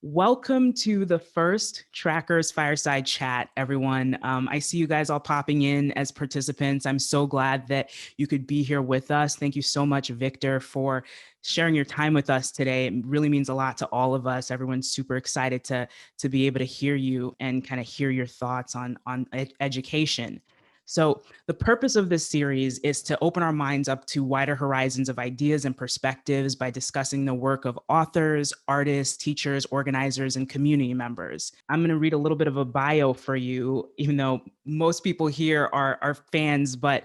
Welcome to the first Trackers Fireside Chat, everyone. I see you guys all popping in as participants. I'm so glad that you could be here with us. Thank you so much, Victor, for sharing your time with us today. It really means a lot to all of us. Everyone's super excited to be able to hear you and kind of hear your thoughts on education. So, the purpose of this series is to open our minds up to wider horizons of ideas and perspectives by discussing the work of authors, artists, teachers, organizers, and community members. I'm going to read a little bit of a bio for you, even though most people here are fans, but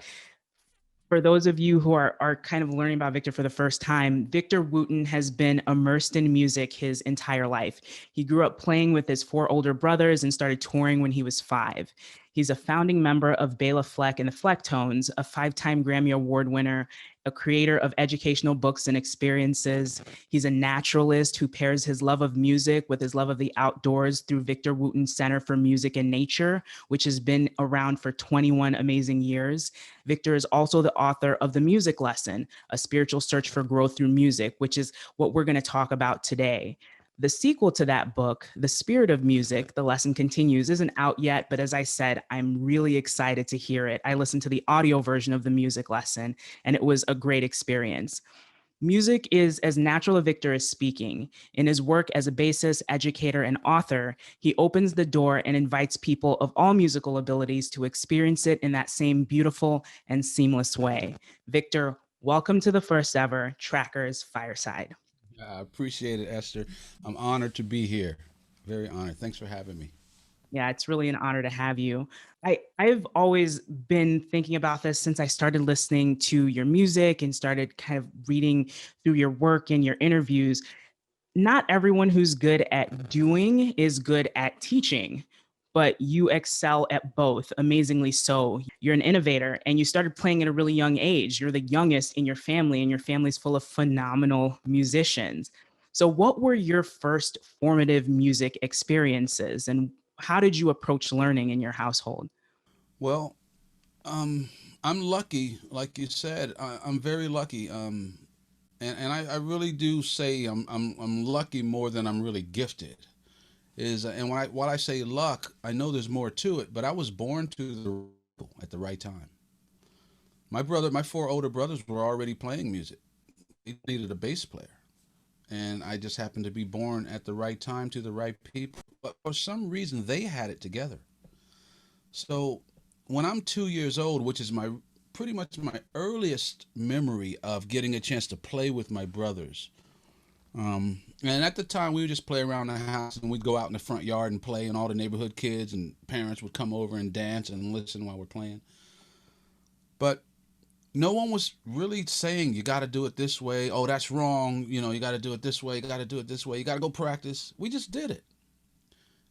for those of you who are kind of learning about Victor for the first time, Victor Wooten has been immersed in music his entire life. He grew up playing with his four older brothers and started touring when he was 5. He's a founding member of Bela Fleck and the Flecktones, a 5-time Grammy Award winner, a creator of educational books and experiences. He's a naturalist who pairs his love of music with his love of the outdoors through Victor Wooten Center for Music and Nature, which has been around for 21 amazing years. Victor is also the author of The Music Lesson, a spiritual search for growth through music, which is what we're going to talk about today. The sequel to that book, The Spirit of Music, The Lesson Continues, isn't out yet, but as I said, I'm really excited to hear it. I listened to the audio version of The Music Lesson, and it was a great experience. Music is as natural a Victor as speaking. In his work as a bassist, educator, and author, he opens the door and invites people of all musical abilities to experience it in that same beautiful and seamless way. Victor, welcome to the first ever Trackers Fireside. I appreciate it, Esther. I'm honored to be here. Very honored. Thanks for having me. Yeah, it's really an honor to have you. I've always been thinking about this since I started listening to your music and started kind of reading through your work and your interviews. Not everyone who's good at doing is good at teaching, but you excel at both, amazingly so. You're an innovator and you started playing at a really young age. You're the youngest in your family, and your family's full of phenomenal musicians. So, what were your first formative music experiences, and how did you approach learning in your household? Well, um, I'm lucky, like you said. I'm very lucky. And I really do say I'm lucky more than I'm really gifted. Is and while I say luck, I know there's more to it. But I was born to the at the right time. My 4 older brothers were already playing music. They needed a bass player, and I just happened to be born at the right time to the right people. But for some reason, they had it together. So when I'm 2 years old, which is my pretty much my earliest memory of getting a chance to play with my brothers. And at the time, we would just play around the house, and we'd go out in the front yard and play, and all the neighborhood kids and parents would come over and dance and listen while we're playing. But no one was really saying you got to do it this way. Oh, that's wrong. You got to do it this way. You got to do it this way. You got to go practice. We just did it,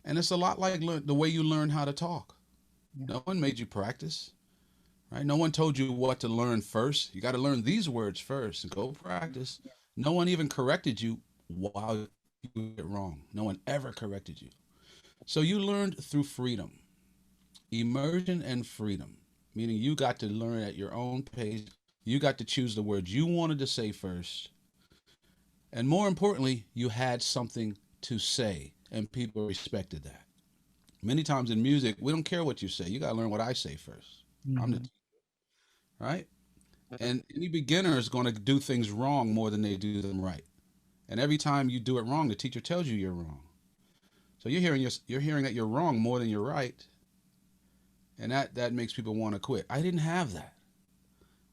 and it's a lot like the way you learn how to talk. Yeah. No one made you practice, right? No one told you what to learn first. You got to learn these words first and go practice. No one even corrected you while you did it wrong. No one ever corrected you. So you learned through freedom, immersion and freedom, meaning you got to learn at your own pace. You got to choose the words you wanted to say first. And more importantly, you had something to say, and people respected that. Many times in music, we don't care what you say. You got to learn what I say first. I'm the Mhm. right? And any beginner is going to do things wrong more than they do them right. And every time you do it wrong, the teacher tells you you're wrong. So you're hearing that you're wrong more than you're right, and that makes people want to quit. I didn't have that.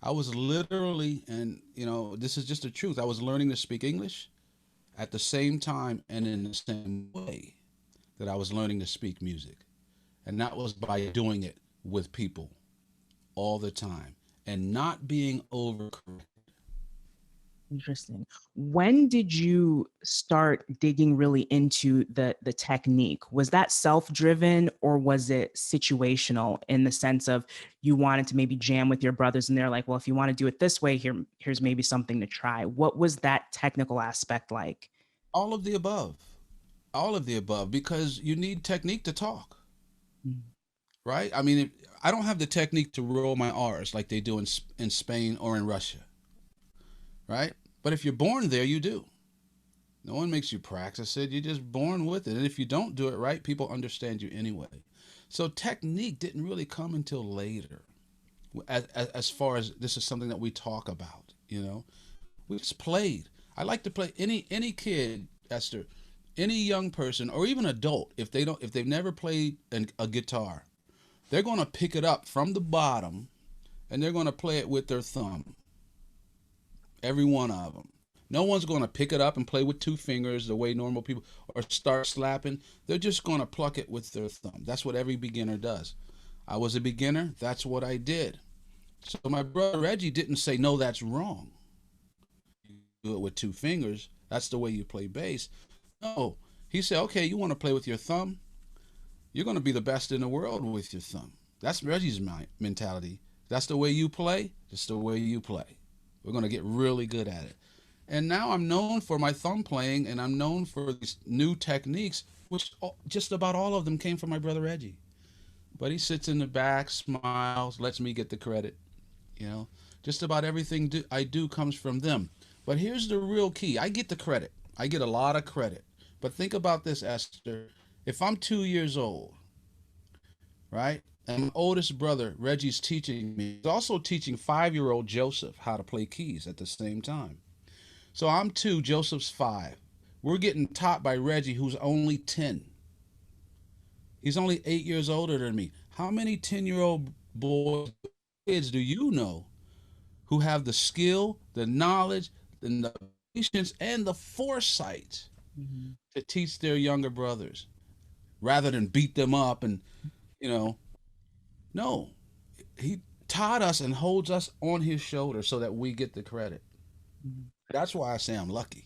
I was literally, and this is just the truth. I was learning to speak English at the same time and in the same way that I was learning to speak music, and that was by doing it with people all the time and not being overcorrect. Interesting. When did you start digging really into the technique? Was that self-driven or was it situational in the sense of you wanted to maybe jam with your brothers and they're like, well, if you want to do it this way, here's maybe something to try. What was that technical aspect like? All of the above. All of the above, because you need technique to talk, Mm. right? I mean, I don't have the technique to roll my R's like they do in Spain or in Russia, right? But if you're born there, you do. No one makes you practice it. You're just born with it. And if you don't do it right, people understand you anyway. So technique didn't really come until later. As far as this is something that we talk about, we just played. I like to play any kid, Esther, any young person or even adult. If they've never played a guitar, they're going to pick it up from the bottom and they're going to play it with their thumb. Every one of them. No one's going to pick it up and play with two fingers the way normal people or start slapping. They're just going to pluck it with their thumb. That's what every beginner does. I was a beginner. That's what I did. So my brother Reggie didn't say, no, that's wrong. Do it with two fingers. That's the way you play bass. No. He said, okay, you want to play with your thumb? You're going to be the best in the world with your thumb. That's Reggie's mentality. That's the way you play. That's the way you play. We're going to get really good at it. And now I'm known for my thumb playing, and I'm known for these new techniques, which just about all of them came from my brother Reggie. But he sits in the back, smiles, lets me get the credit. You know, just about everything I do comes from them. But here's the real key. I get the credit. I get a lot of credit. But think about this, Esther. If I'm 2 years old, right? And my oldest brother, Reggie's teaching me. He's also teaching 5-year-old Joseph how to play keys at the same time. So I'm 2, Joseph's 5. We're getting taught by Reggie, who's only 10. He's only 8 years older than me. How many 10-year-old boys, kids do you know who have the skill, the knowledge, and the patience, and the foresight Mhm. to teach their younger brothers rather than beat them up and, you know, no. He taught us and holds us on his shoulder so that we get the credit. Mhm. That's why I say I'm lucky.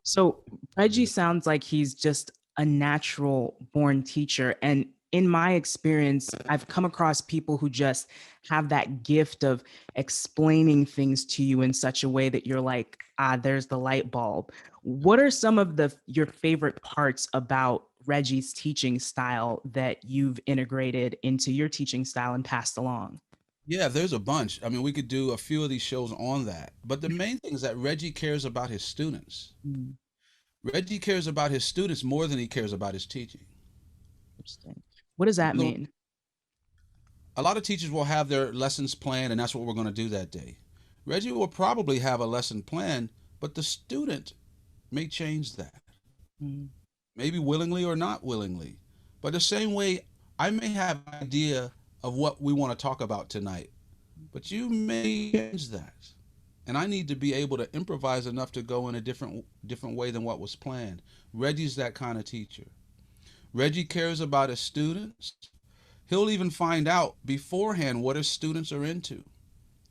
So Reggie sounds like he's just a natural born teacher. And in my experience, I've come across people who just have that gift of explaining things to you in such a way that you're like, ah, there's the light bulb. What are some of your favorite parts about Reggie's teaching style that you've integrated into your teaching style and passed along? Yeah, there's a bunch. I mean, we could do a few of these shows on that. But the main thing is that Reggie cares about his students. Mm, Reggie cares about his students more than he cares about his teaching. interesting. What does that mean? A lot of teachers will have their lessons planned, and that's what we're going to do that day. Reggie will probably have a lesson planned, but the student may change that, Mm, maybe willingly or not willingly. But the same way, I may have an idea of what we want to talk about tonight, but you may change that. And I need to be able to improvise enough to go in a different way than what was planned. Reggie's that kind of teacher. Reggie cares about his students. He'll even find out beforehand what his students are into.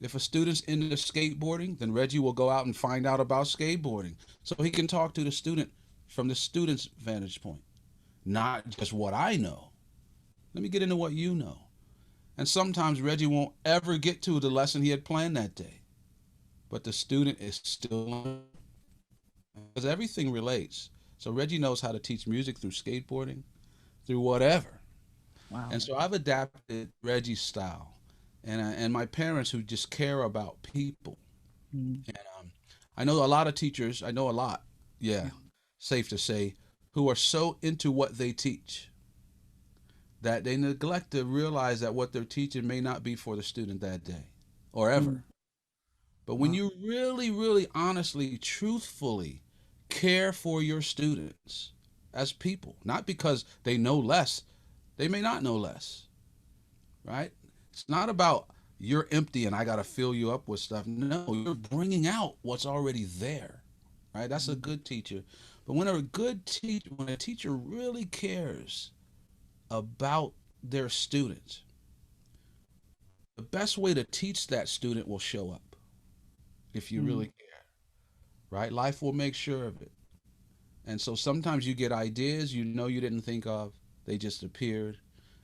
If a student's into skateboarding, then Reggie will go out and find out about skateboarding so he can talk to the student from the student's vantage point, not just what I know. Let me get into what you know. And sometimes Reggie won't ever get to the lesson he had planned that day, but the student is still learning because everything relates. So Reggie knows how to teach music through skateboarding, through whatever. wow. And so I've adapted Reggie's style, and my parents who just care about people. Mm, And I know a lot of teachers. I know a lot. Yeah, safe to say, who are so into what they teach that they neglect to realize that what they're teaching may not be for the student that day or mm, ever. But when wow. you really, really, honestly, truthfully care for your students as people, not because they know less, they may not know less, right? It's not about you're empty and I got to fill you up with stuff. No, you're bringing out what's already there, right? That's a Mm, good teacher. But when a teacher really cares about their students, the best way to teach that student will show up if you mm. really care, right? Life will make sure of it. And so sometimes you get ideas you know you didn't think of, they just appeared,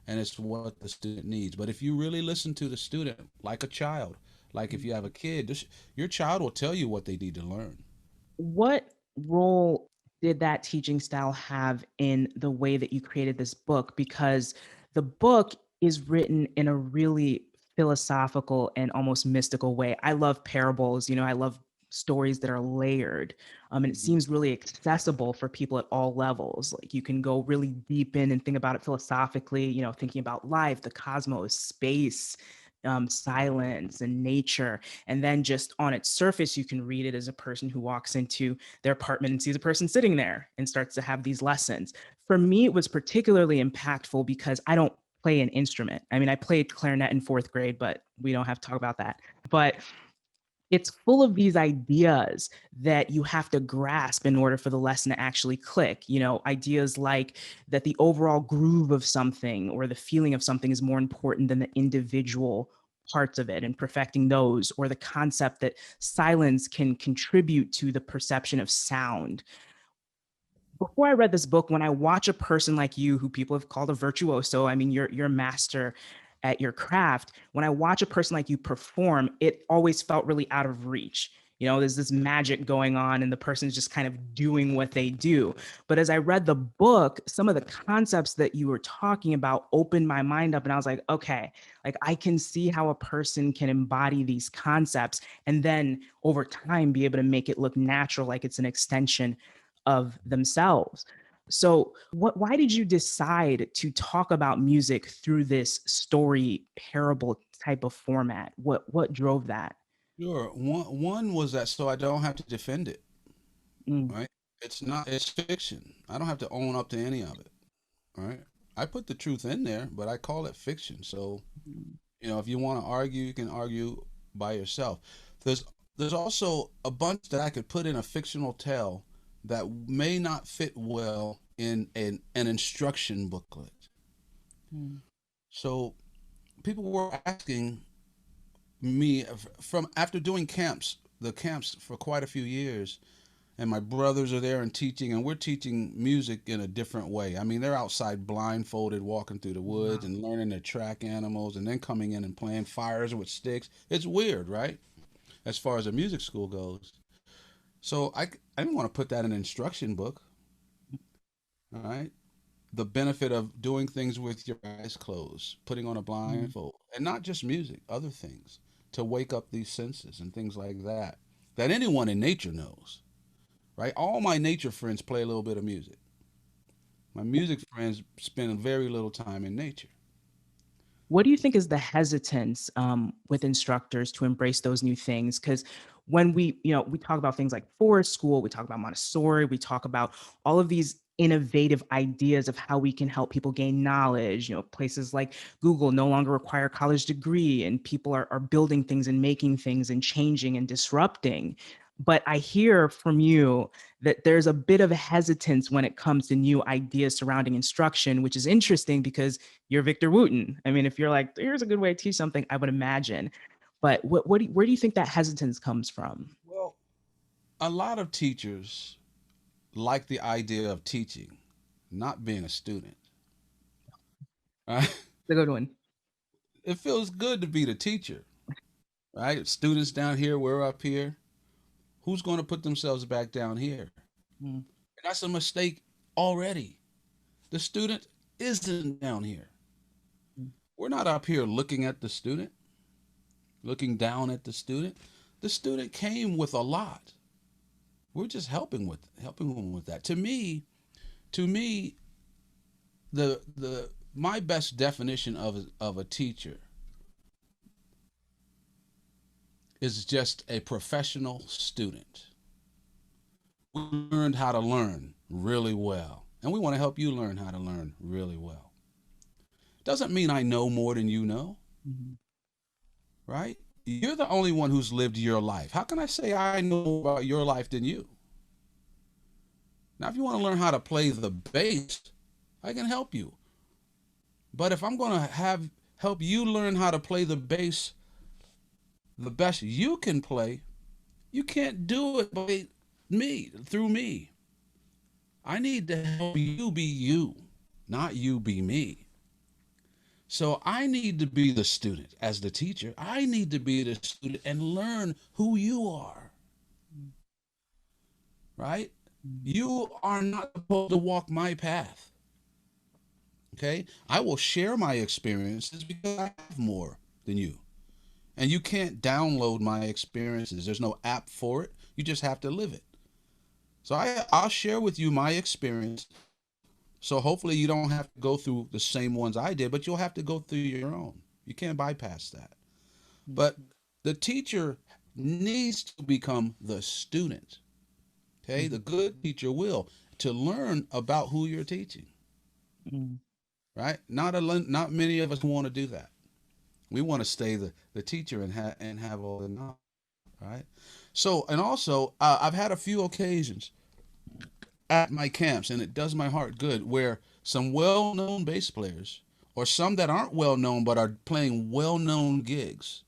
and it's what the student needs. But if you really listen to the student like a child, like if you have a kid, your child will tell you what they need to learn. What role did that teaching style have in the way that you created this book? Because the book is written in a really philosophical and almost mystical way. I love parables, I love stories that are layered. And it Mhm. seems really accessible for people at all levels. Like you can go really deep in and think about it philosophically, thinking about life, the cosmos, space, silence, and nature. And then just on its surface, you can read it as a person who walks into their apartment and sees a person sitting there and starts to have these lessons. For me, it was particularly impactful because I don't play an instrument. I mean, I played clarinet in fourth grade, but we don't have to talk about that. But it's full of these ideas that you have to grasp in order for the lesson to actually click. Ideas like that the overall groove of something or the feeling of something is more important than the individual parts of it and perfecting those, or the concept that silence can contribute to the perception of sound. Before I read this book, when I watch a person like you, who people have called a virtuoso, I mean, you're a master at your craft. When I watch a person like you perform, it always felt really out of reach. There's this magic going on, and the person's just kind of doing what they do. But as I read the book, some of the concepts that you were talking about opened my mind up, and I was like, okay, like I can see how a person can embody these concepts and then over time be able to make it look natural, like it's an extension of themselves. So, why did you decide to talk about music through this story parable type of format? What drove that? Sure. One was that so I don't have to defend it, Mm, right? It's fiction. I don't have to own up to any of it, right? I put the truth in there, but I call it fiction. So, if you want to argue, you can argue by yourself. There's there's also a bunch that I could put in a fictional tale that may not fit well in an instruction booklet. mm, So people were asking me from after doing the camps for quite a few years, and my brothers are there and teaching, and we're teaching music in a different way. I mean, they're outside blindfolded, walking through the woods wow. and learning to track animals, and then coming in and playing fires with sticks. It's weird, right? As far as a music school goes. So I didn't want to put that in an instruction book, all right? The benefit of doing things with your eyes closed, putting on a Mm, blindfold, and not just music, other things to wake up these senses and things like that that anyone in nature knows, right? All my nature friends play a little bit of music. My music friends spend very little time in nature. What do you think is the hesitance with instructors to embrace those new things? Because when we talk about things like forest school, we talk about Montessori, we talk about all of these innovative ideas of how we can help people gain knowledge. Places like Google no longer require a college degree, and people are building things and making things and changing and disrupting. But I hear from you that there's a bit of a hesitance when it comes to new ideas surrounding instruction, which is interesting because you're Victor Wooten. I mean, if you're like, here's a good way to teach something, I would imagine. But where do you think that hesitance comes from? Well, a lot of teachers like the idea of teaching, not being a student. Right? The good one. It feels good to be the teacher, right? Students down here, we're up here. Who's going to put themselves back down here? Mm, And that's a mistake already. The student isn't down here. mm, We're not up here looking at the student, looking down at the student. The student came with a lot. We're just helping them with that. To me, the my best definition of a teacher is just a professional student. We learned how to learn really well, and we want to help you learn how to learn really well. Doesn't mean I know more than you know, mhm, right? You're the only one who's lived your life. How can I say I know more about your life than you? Now, if you want to learn how to play the bass, I can help you. But if I'm going to have help you learn how to play the bass the best you can play, you can't do it by me, through me. I need to help you be you, not you be me. So I need to be the student as the teacher. I need to be the student and learn who you are, right? mm, You are not supposed to walk my path. Okay? I will share my experiences because I have more than you. And you can't download my experiences. There's no app for it. You just have to live it. So I'll share with you my experience. So hopefully you don't have to go through the same ones I did, but you'll have to go through your own. You can't bypass that. But the teacher needs to become the student. Okay, the good teacher will to learn about who you're teaching. Mm-hmm. Right? Not many of us want to do that. We want to stay the teacher and have all the knowledge. Right? So and also I've had a few occasions at my camps, and it does my heart good, where some well-known bass players or some that aren't well-known but are playing well-known gigs,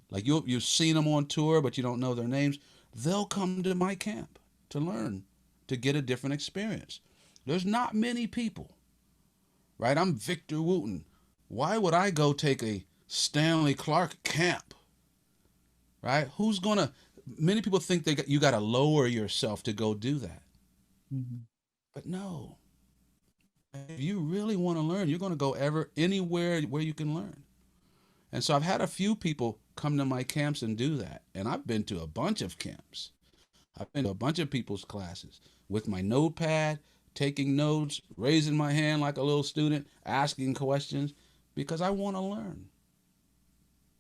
like you've seen them on tour but you don't know their names, they'll come to my camp to learn, to get a different experience. There's not many people, right? I'm Victor Wooten. Why would I go take a Stanley Clark camp, right? Who's gonna? Many people think you got to lower yourself to go do that, Mm-hmm. but no. If you really want to learn, you're going to go anywhere where you can learn. And so I've had a few people come to my camps and do that. And I've been to a bunch of camps. I've been to a bunch of people's classes with my notepad, taking notes, raising my hand like a little student, asking questions because I want to learn.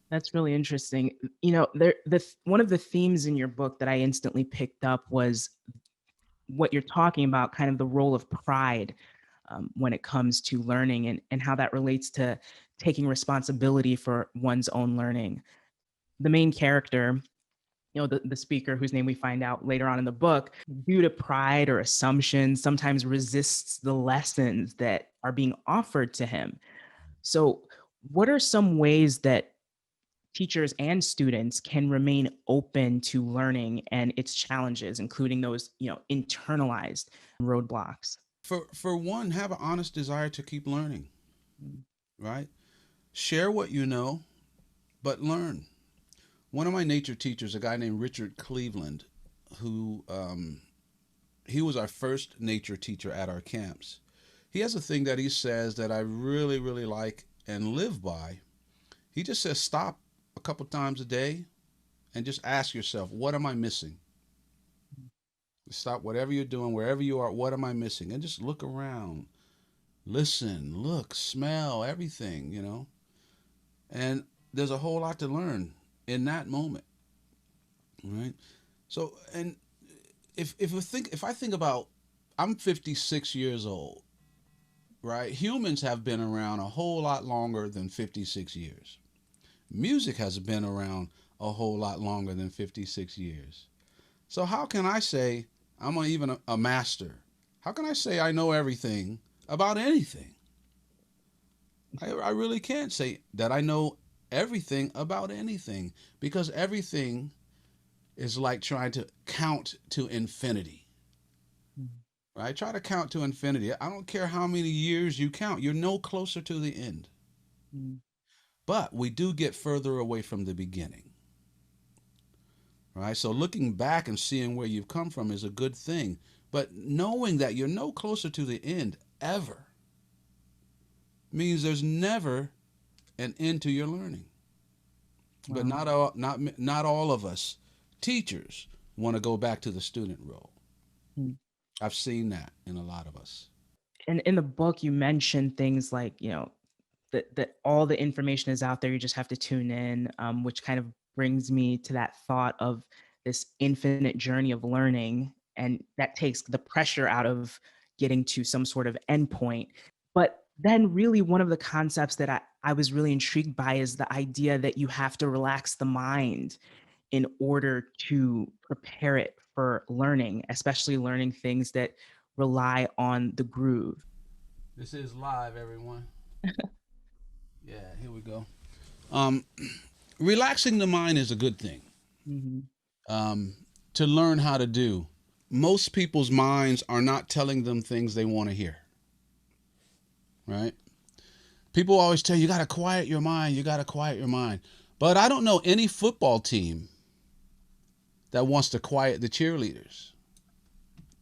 That's really interesting. You know, one of the themes in your book that I instantly picked up was what you're talking about, kind of the role of pride when it comes to learning, and how that relates to taking responsibility for one's own learning. The main character, the speaker whose name we find out later on in the book, due to pride or assumption, sometimes resists the lessons that are being offered to him. So, what are some ways that teachers and students can remain open to learning and its challenges, including those, internalized roadblocks? For one, have an honest desire to keep learning, right? Share what you know, but learn. One of my nature teachers, a guy named Richard Cleveland, who he was our first nature teacher at our camps. He has a thing that he says that I really, really like and live by. He just says, stop a couple times a day and just ask yourself, what am I missing? Stop whatever you're doing, wherever you are, what am I missing? And just look around, listen, look, smell, everything. And there's a whole lot to learn in that moment, right? So, and if I think about, I'm 56 years old, right? Humans have been around a whole lot longer than 56 years. Music has been around a whole lot longer than 56 years. So how can I say I'm even a master? How can I say I know everything about anything? I really can't say that I know everything about anything, because everything is like trying to count to infinity. Right? Try to count to infinity. I don't care how many years you count, you're no closer to the end. Mm-hmm. But we do get further away from the beginning. Right? So looking back and seeing where you've come from is a good thing. But knowing that you're no closer to the end ever means there's never an end to your learning. But Wow. not all of us teachers want to go back to the student role. Mm. I've seen that in a lot of us. And in the book, you mentioned things like, that all the information is out there. You just have to tune in, which kind of brings me to that thought of this infinite journey of learning. And that takes the pressure out of getting to some sort of endpoint. But then, really, one of the concepts that I was really intrigued by is the idea that you have to relax the mind in order to prepare it for learning, especially learning things that rely on the groove. This is live, everyone. Yeah, here we go. Um, Relaxing the mind is a good thing Mm-hmm. um, to learn how to do. Most people's minds are not telling them things they want to hear, right? People always tell you, you got to quiet your mind, you got to quiet your mind. But I don't know any football team that wants to quiet the cheerleaders,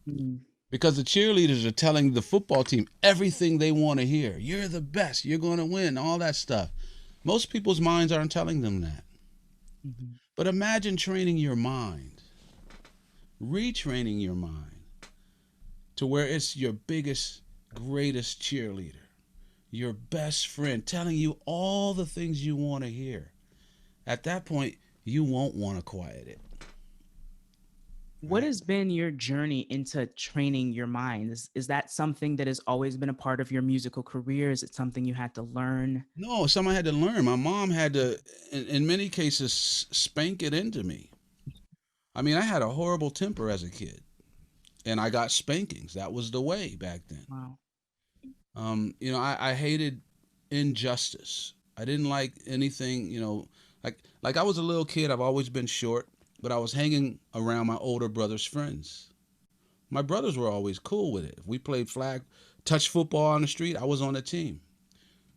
Mm-hmm. because the cheerleaders are telling the football team everything they want to hear. You're the best, you're going to win, all that stuff. Most people's minds aren't telling them that. Mm-hmm. But imagine training your mind retraining your mind to where it's your biggest, greatest cheerleader, your best friend, telling you all the things you want to hear. At that point, you won't want to quiet it, What right? has been your journey into training your mind? Is that something that has always been a part of your musical career? Is it something you had to learn? No, someone had to learn. My mom had to, in many cases, spank it into me. I mean, I had a horrible temper as a kid, and I got spankings. That was the way back then. Wow. I hated injustice. I didn't like anything, like I was a little kid. I've always been short, but I was hanging around my older brother's friends. My brothers were always cool with it. If we played flag, touch football on the street, I was on the team.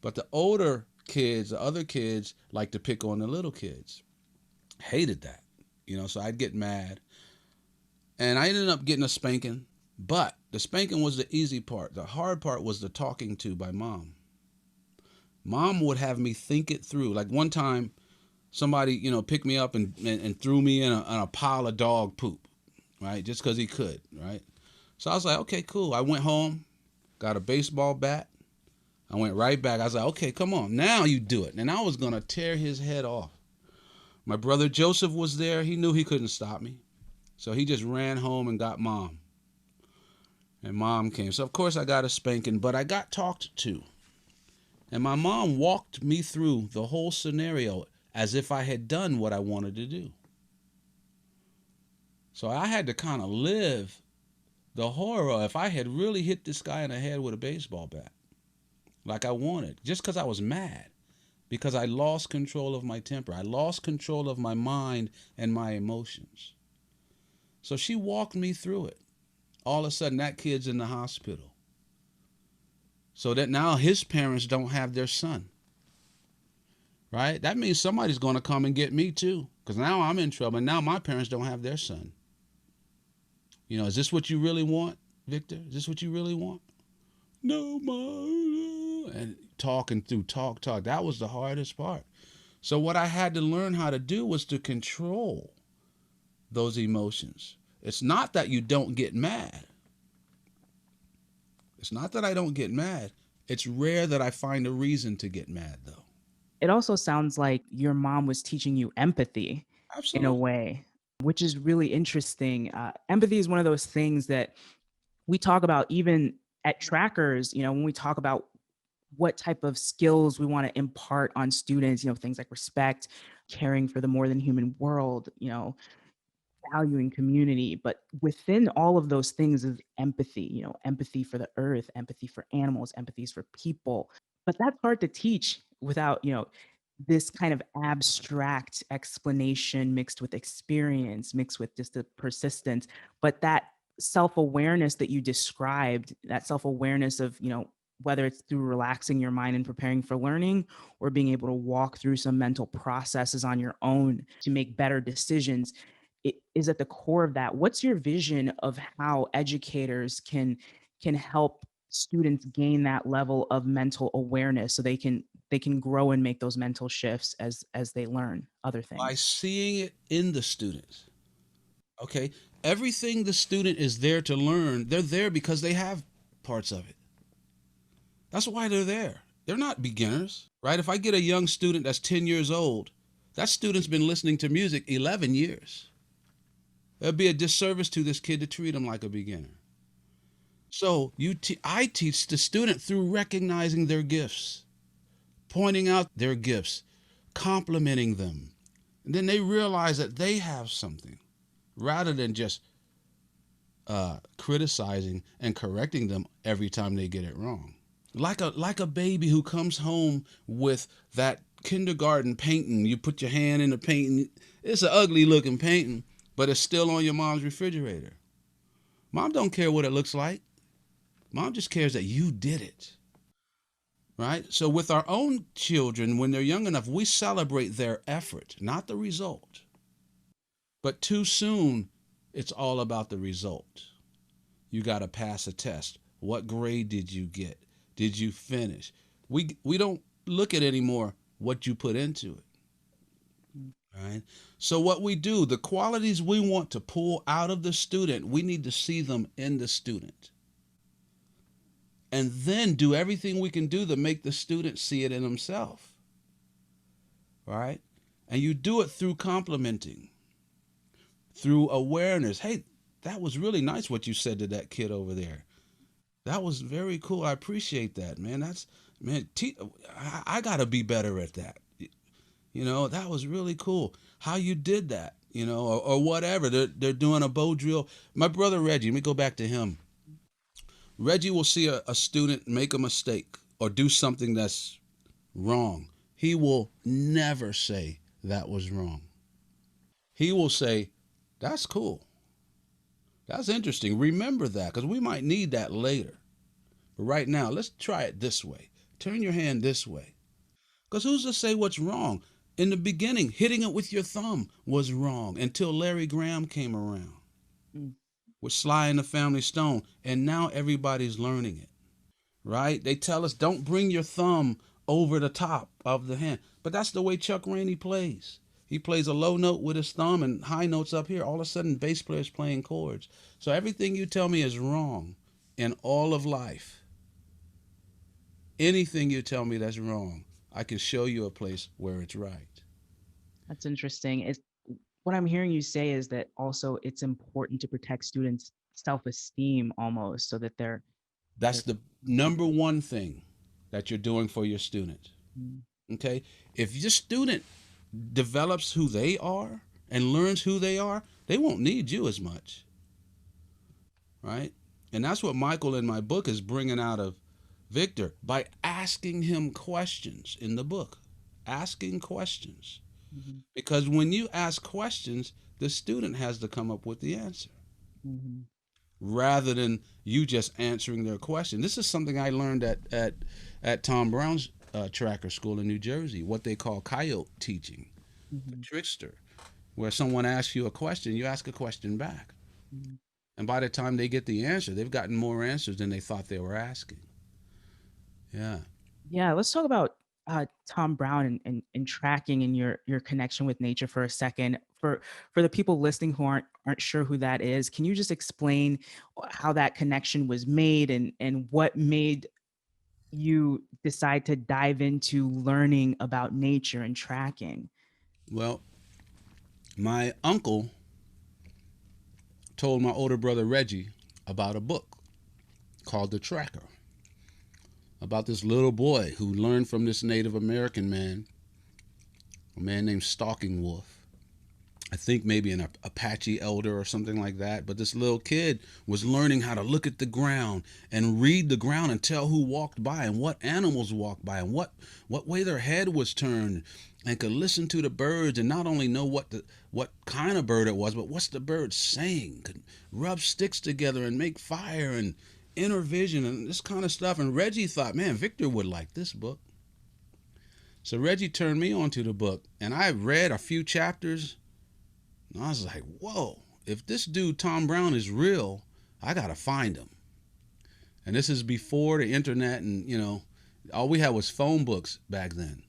But the older kids, the other kids, like to pick on the little kids. Hated that, so I'd get mad. And I ended up getting a spanking, but the spanking was the easy part. The hard part was the talking to by mom. Mom would have me think it through. Like one time, somebody, picked me up and threw me in a pile of dog poop, right? Just because he could, right? So I was like, okay, cool. I went home, got a baseball bat. I went right back. I was like, okay, come on. Now you do it. And I was going to tear his head off. My brother Joseph was there. He knew he couldn't stop me. So he just ran home and got mom. And mom came. So, of course, I got a spanking, but I got talked to. And my mom walked me through the whole scenario as if I had done what I wanted to do. So I had to kind of live the horror if I had really hit this guy in the head with a baseball bat like I wanted, just because I was mad, because I lost control of my temper. I lost control of my mind and my emotions. So she walked me through it. All of a sudden, that kid's in the hospital. So that now his parents don't have their son, right? That means somebody's going to come and get me too, because now I'm in trouble. And now my parents don't have their son. Is this what you really want, Victor? Is this what you really want? No, Mom. And talking through, talk. That was the hardest part. So what I had to learn how to do was to control those emotions. It's not that you don't get mad. It's not that I don't get mad. It's rare that I find a reason to get mad, though. It also sounds like your mom was teaching you empathy in a Absolutely. way, which is really interesting. Empathy is one of those things that we talk about even at trackers, when we talk about what type of skills we want to impart on students, things like respect, caring for the more than human world, valuing community. But within all of those things is empathy, empathy for the earth, empathy for animals, empathies for people. But that's hard to teach without, this kind of abstract explanation mixed with experience, mixed with just the persistence. But that self-awareness that you described, that self-awareness of, whether it's through relaxing your mind and preparing for learning or being able to walk through some mental processes on your own to make better decisions, it is at the core of that. What's your vision of how educators can help students gain that level of mental awareness so they can grow and make those mental shifts as they learn other By things? seeing it in the students. Okay? Everything the student is there to learn, they're there because they have parts of it. That's why they're there. They're not beginners, right? If I get a young student that's 10 years old, that student's been listening to music 11 years. It'd be a disservice to this kid to treat him like a beginner. So I teach the student through recognizing their gifts, pointing out their gifts, complimenting them. And then they realize that they have something rather than just criticizing and correcting them every time they get it wrong. Like a baby who comes home with that kindergarten painting. You put your hand in the painting. It's an ugly looking painting, but it's still on your mom's refrigerator. Mom don't care what it looks like. Mom just cares that you did it. Right? So with our own children, when they're young enough, we celebrate their effort, not the result. But too soon, it's all about the result. You got to pass a test. What grade did you get? Did you finish? We don't look at anymore what you put into it. Right? So what we do, the qualities we want to pull out of the student, we need to see them in the student. And then do everything we can do to make the student see it in himself. Right? And you do it through complimenting, through awareness. Hey, that was really nice what you said to that kid over there. That was very cool. I appreciate that, man. Man, I got to be better at that. That was really cool. How you did that, or whatever. They're doing a bow drill. My brother Reggie, let me go back to him. Reggie will see a student make a mistake or do something that's wrong. He will never say that was wrong. He will say, that's cool. That's interesting. Remember that because we might need that later. But right now, let's try it this way. Turn your hand this way. Because who's to say what's wrong? In the beginning, hitting it with your thumb was wrong until Larry Graham came around Mm. with Sly and the Family Stone. And now everybody's learning it, right? They tell us don't bring your thumb over the top of the hand. But that's the way Chuck Rainey plays. He plays a low note with his thumb and high notes up here. All of a sudden, bass player's playing chords. So everything you tell me is wrong in all of life. Anything you tell me that's wrong, I can show you a place where it's right. That's interesting. What I'm hearing you say is that also it's important to protect students' self-esteem almost so that That's they're the number one thing that you're doing for your student. mm, Okay? If your student develops who they are and learns who they are, they won't need you as much, right? And that's what Michael in my book is bringing out of Victor by asking him questions in the book. Asking questions. mhm, Because when you ask questions, the student has to come up with the answer mhm, rather than you just answering their question. This is something I learned at Tom Brown's tracker school in New Jersey, what they call coyote teaching, the mhm, trickster, where someone asks you a question, you ask a question back. mhm. And by the time they get the answer, they've gotten more answers than they thought they were asking. Yeah. Yeah, let's talk about Tom Brown and tracking and your connection with nature for a second. For the people listening who aren't sure who that is, can you just explain how that connection was made and what made you decide to dive into learning about nature and tracking? Well, my uncle told my older brother Reggie about a book called The Tracker, about this little boy who learned from this Native American man, a man named Stalking Wolf. I think maybe an Apache elder or something like that. But this little kid was learning how to look at the ground and read the ground and tell who walked by and what animals walked by and what way their head was turned, and could listen to the birds and not only know what kind of bird it was, but what's the bird saying. Could rub sticks together and make fire and inner vision and this kind of stuff. And Reggie thought, man, Victor would like this book. So Reggie turned me onto the book, and I read a few chapters. And I was like, whoa, if this dude Tom Brown is real, I gotta find him. And this is before the internet, and all we had was phone books back then.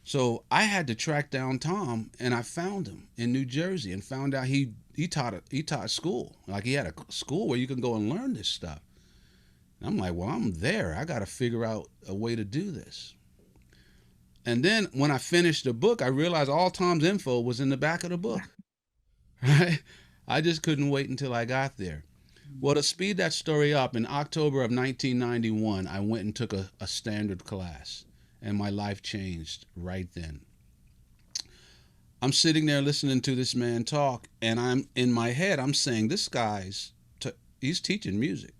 So I had to track down Tom, and I found him in New Jersey, and found out he taught school. Like he had a school where you can go and learn this stuff. And I'm like, well, I'm there. I gotta figure out a way to do this. And then when I finished the book, I realized all Tom's info was in the back of the book. Right? I just couldn't wait until I got there. Well, to speed that story up, in October of 1991, I went and took a standard class, and my life changed right then. I'm sitting there listening to this man talk, and I'm in my head, I'm saying, this he's teaching music.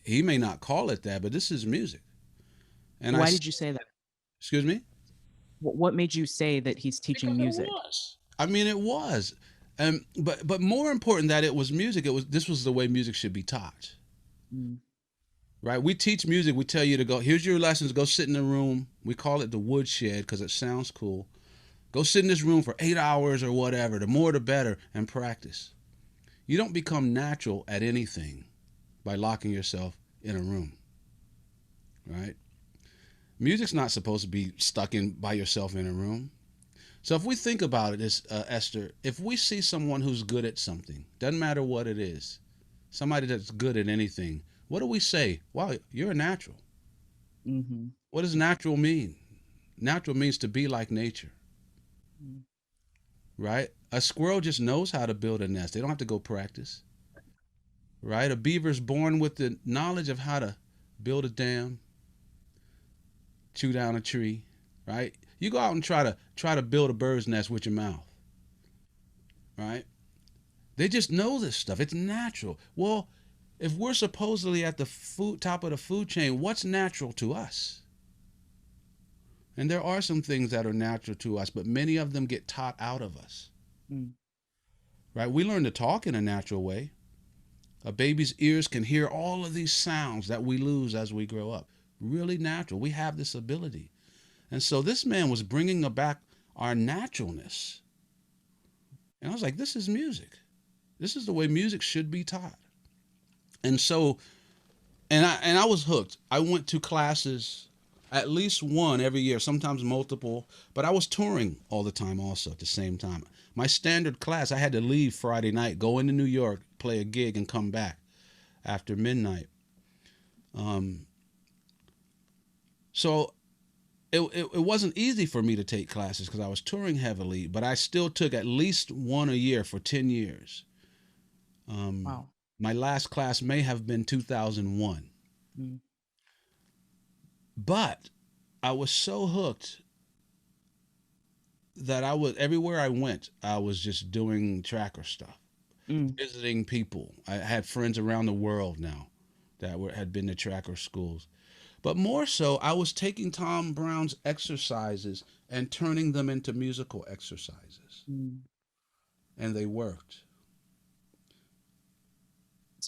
He may not call it that, but this is music. And Why did you say that? excuse me? What made you say that he's teaching Because it music? was. I mean, it was. But more important that it was music. This was the way music should be taught, Mm, right? We teach music. We tell you to go. Here's your lessons. Go sit in the room. We call it the woodshed because it sounds cool. Go sit in this room for 8 hours or whatever. The more, the better, and practice. You don't become natural at anything by locking yourself in a room, right? Music's not supposed to be stuck in by yourself in a room. So if we think about it, Esther, if we see someone who's good at something, doesn't matter what it is, somebody that's good at anything, what do we say? Wow, you're a natural. Hmm. What does natural mean? Natural means to be like nature, right? A squirrel just knows how to build a nest. They don't have to go practice, right? A beaver's born with the knowledge of how to build a dam, chew down a tree, right? You go out and try to build a bird's nest with your mouth, right? They just know this stuff. It's natural. Well, if we're supposedly at the top of the food chain, what's natural to us? And there are some things that are natural to us, but many of them get taught out of us, Mm. right? We learn to talk in a natural way. A baby's ears can hear all of these sounds that we lose as we grow up. Really natural. We have this ability. And so this man was bringing back our naturalness. And I was like, this is music. This is the way music should be taught. And so, and I was hooked. I went to classes, at least one every year, sometimes multiple, but I was touring all the time also at the same time. My standard class, I had to leave Friday night, go into New York, play a gig, and come back after midnight. Um, so it wasn't easy for me to take classes because I was touring heavily, but I still took at least one a year for 10 years. Um, Wow. my last class may have been 2001. Mm. But I was so hooked that I was everywhere I went, I was just doing tracker stuff, Mm. visiting people. I had friends around the world now that had been to tracker schools. But more so, I was taking Tom Brown's exercises and turning them into musical exercises, Mm. and they worked.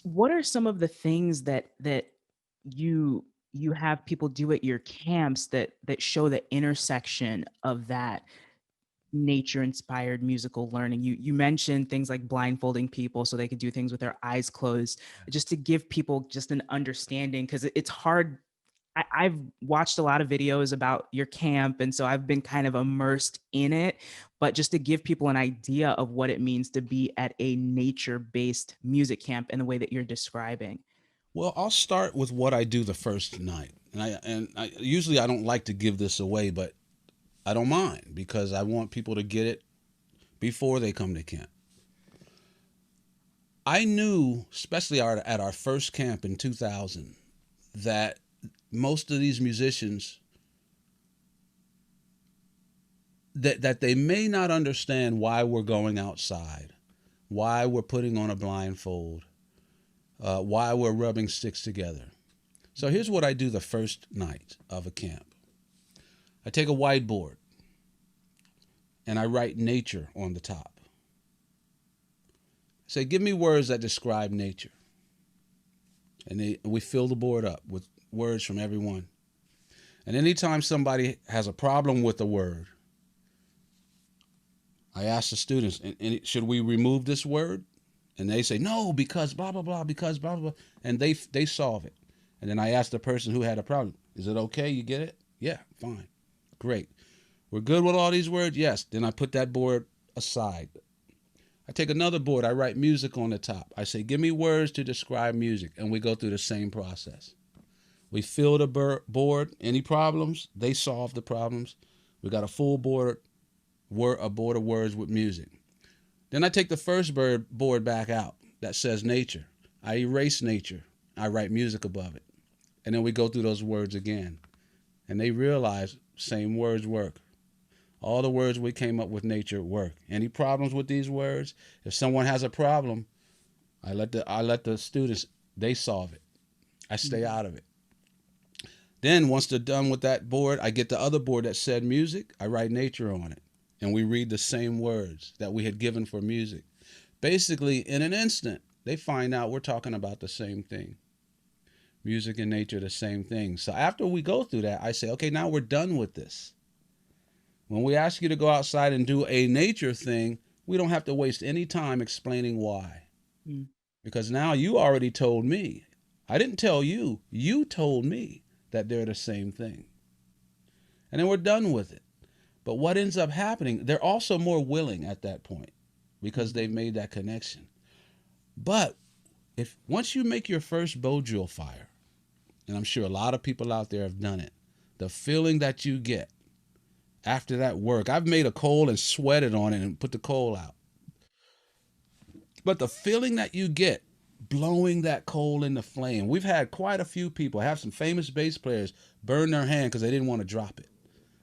What are some of the things that you have people do at your camps that show the intersection of that nature inspired musical learning? You mentioned things like blindfolding people so they could do things with their eyes closed, just to give people just an understanding, because it's hard. I've watched a lot of videos about your camp, and so I've been kind of immersed in it. But just to give people an idea of what it means to be at a nature based music camp in the way that you're describing. Well, I'll start with what I do the first night, and I usually I don't like to give this away, but I don't mind because I want people to get it before they come to camp. I knew, especially at our first camp in 2000, that most of these musicians that they may not understand why we're going outside, why we're putting on a blindfold, why we're rubbing sticks together. So here's what I do the first night of a camp. I take a whiteboard and I write nature on the top. I say, give me words that describe nature. And we fill the board up with words from everyone. And anytime somebody has a problem with a word, I ask the students, should we remove this word? And they say, no, because blah, blah, blah, because blah, blah, blah. And they solve it. And then I ask the person who had a problem, is it okay? You get it? Yeah, fine. Great. We're good with all these words? Yes. Then I put that board aside. I take another board. I write music on the top. I say, give me words to describe music. And we go through the same process. We fill the board. Any problems? They solve the problems. We got a full board, a board of words with music. Then I take the first board back out that says nature. I erase nature. I write music above it. And then we go through those words again. And they realize same words work. All the words we came up with nature work. Any problems with these words? If someone has a problem, I let the students, they solve it. I stay Mhm. out of it. Then once they're done with that board, I get the other board that said music. I write nature on it. And we read the same words that we had given for music. Basically, in an instant, they find out we're talking about the same thing. Music and nature, the same thing. So after we go through that, I say, okay, now we're done with this. When we ask you to go outside and do a nature thing, we don't have to waste any time explaining why. Mm. Because now you already told me. I didn't tell you. You told me that they're the same thing. And then we're done with it. But what ends up happening, they're also more willing at that point because they've made that connection. But if once you make your first bow drill fire, and I'm sure a lot of people out there have done it, the feeling that you get after that work, I've made a coal and sweated on it and put the coal out. But the feeling that you get blowing that coal in the flame, we've had quite a few people, I have some famous bass players burn their hand because they didn't want to drop it.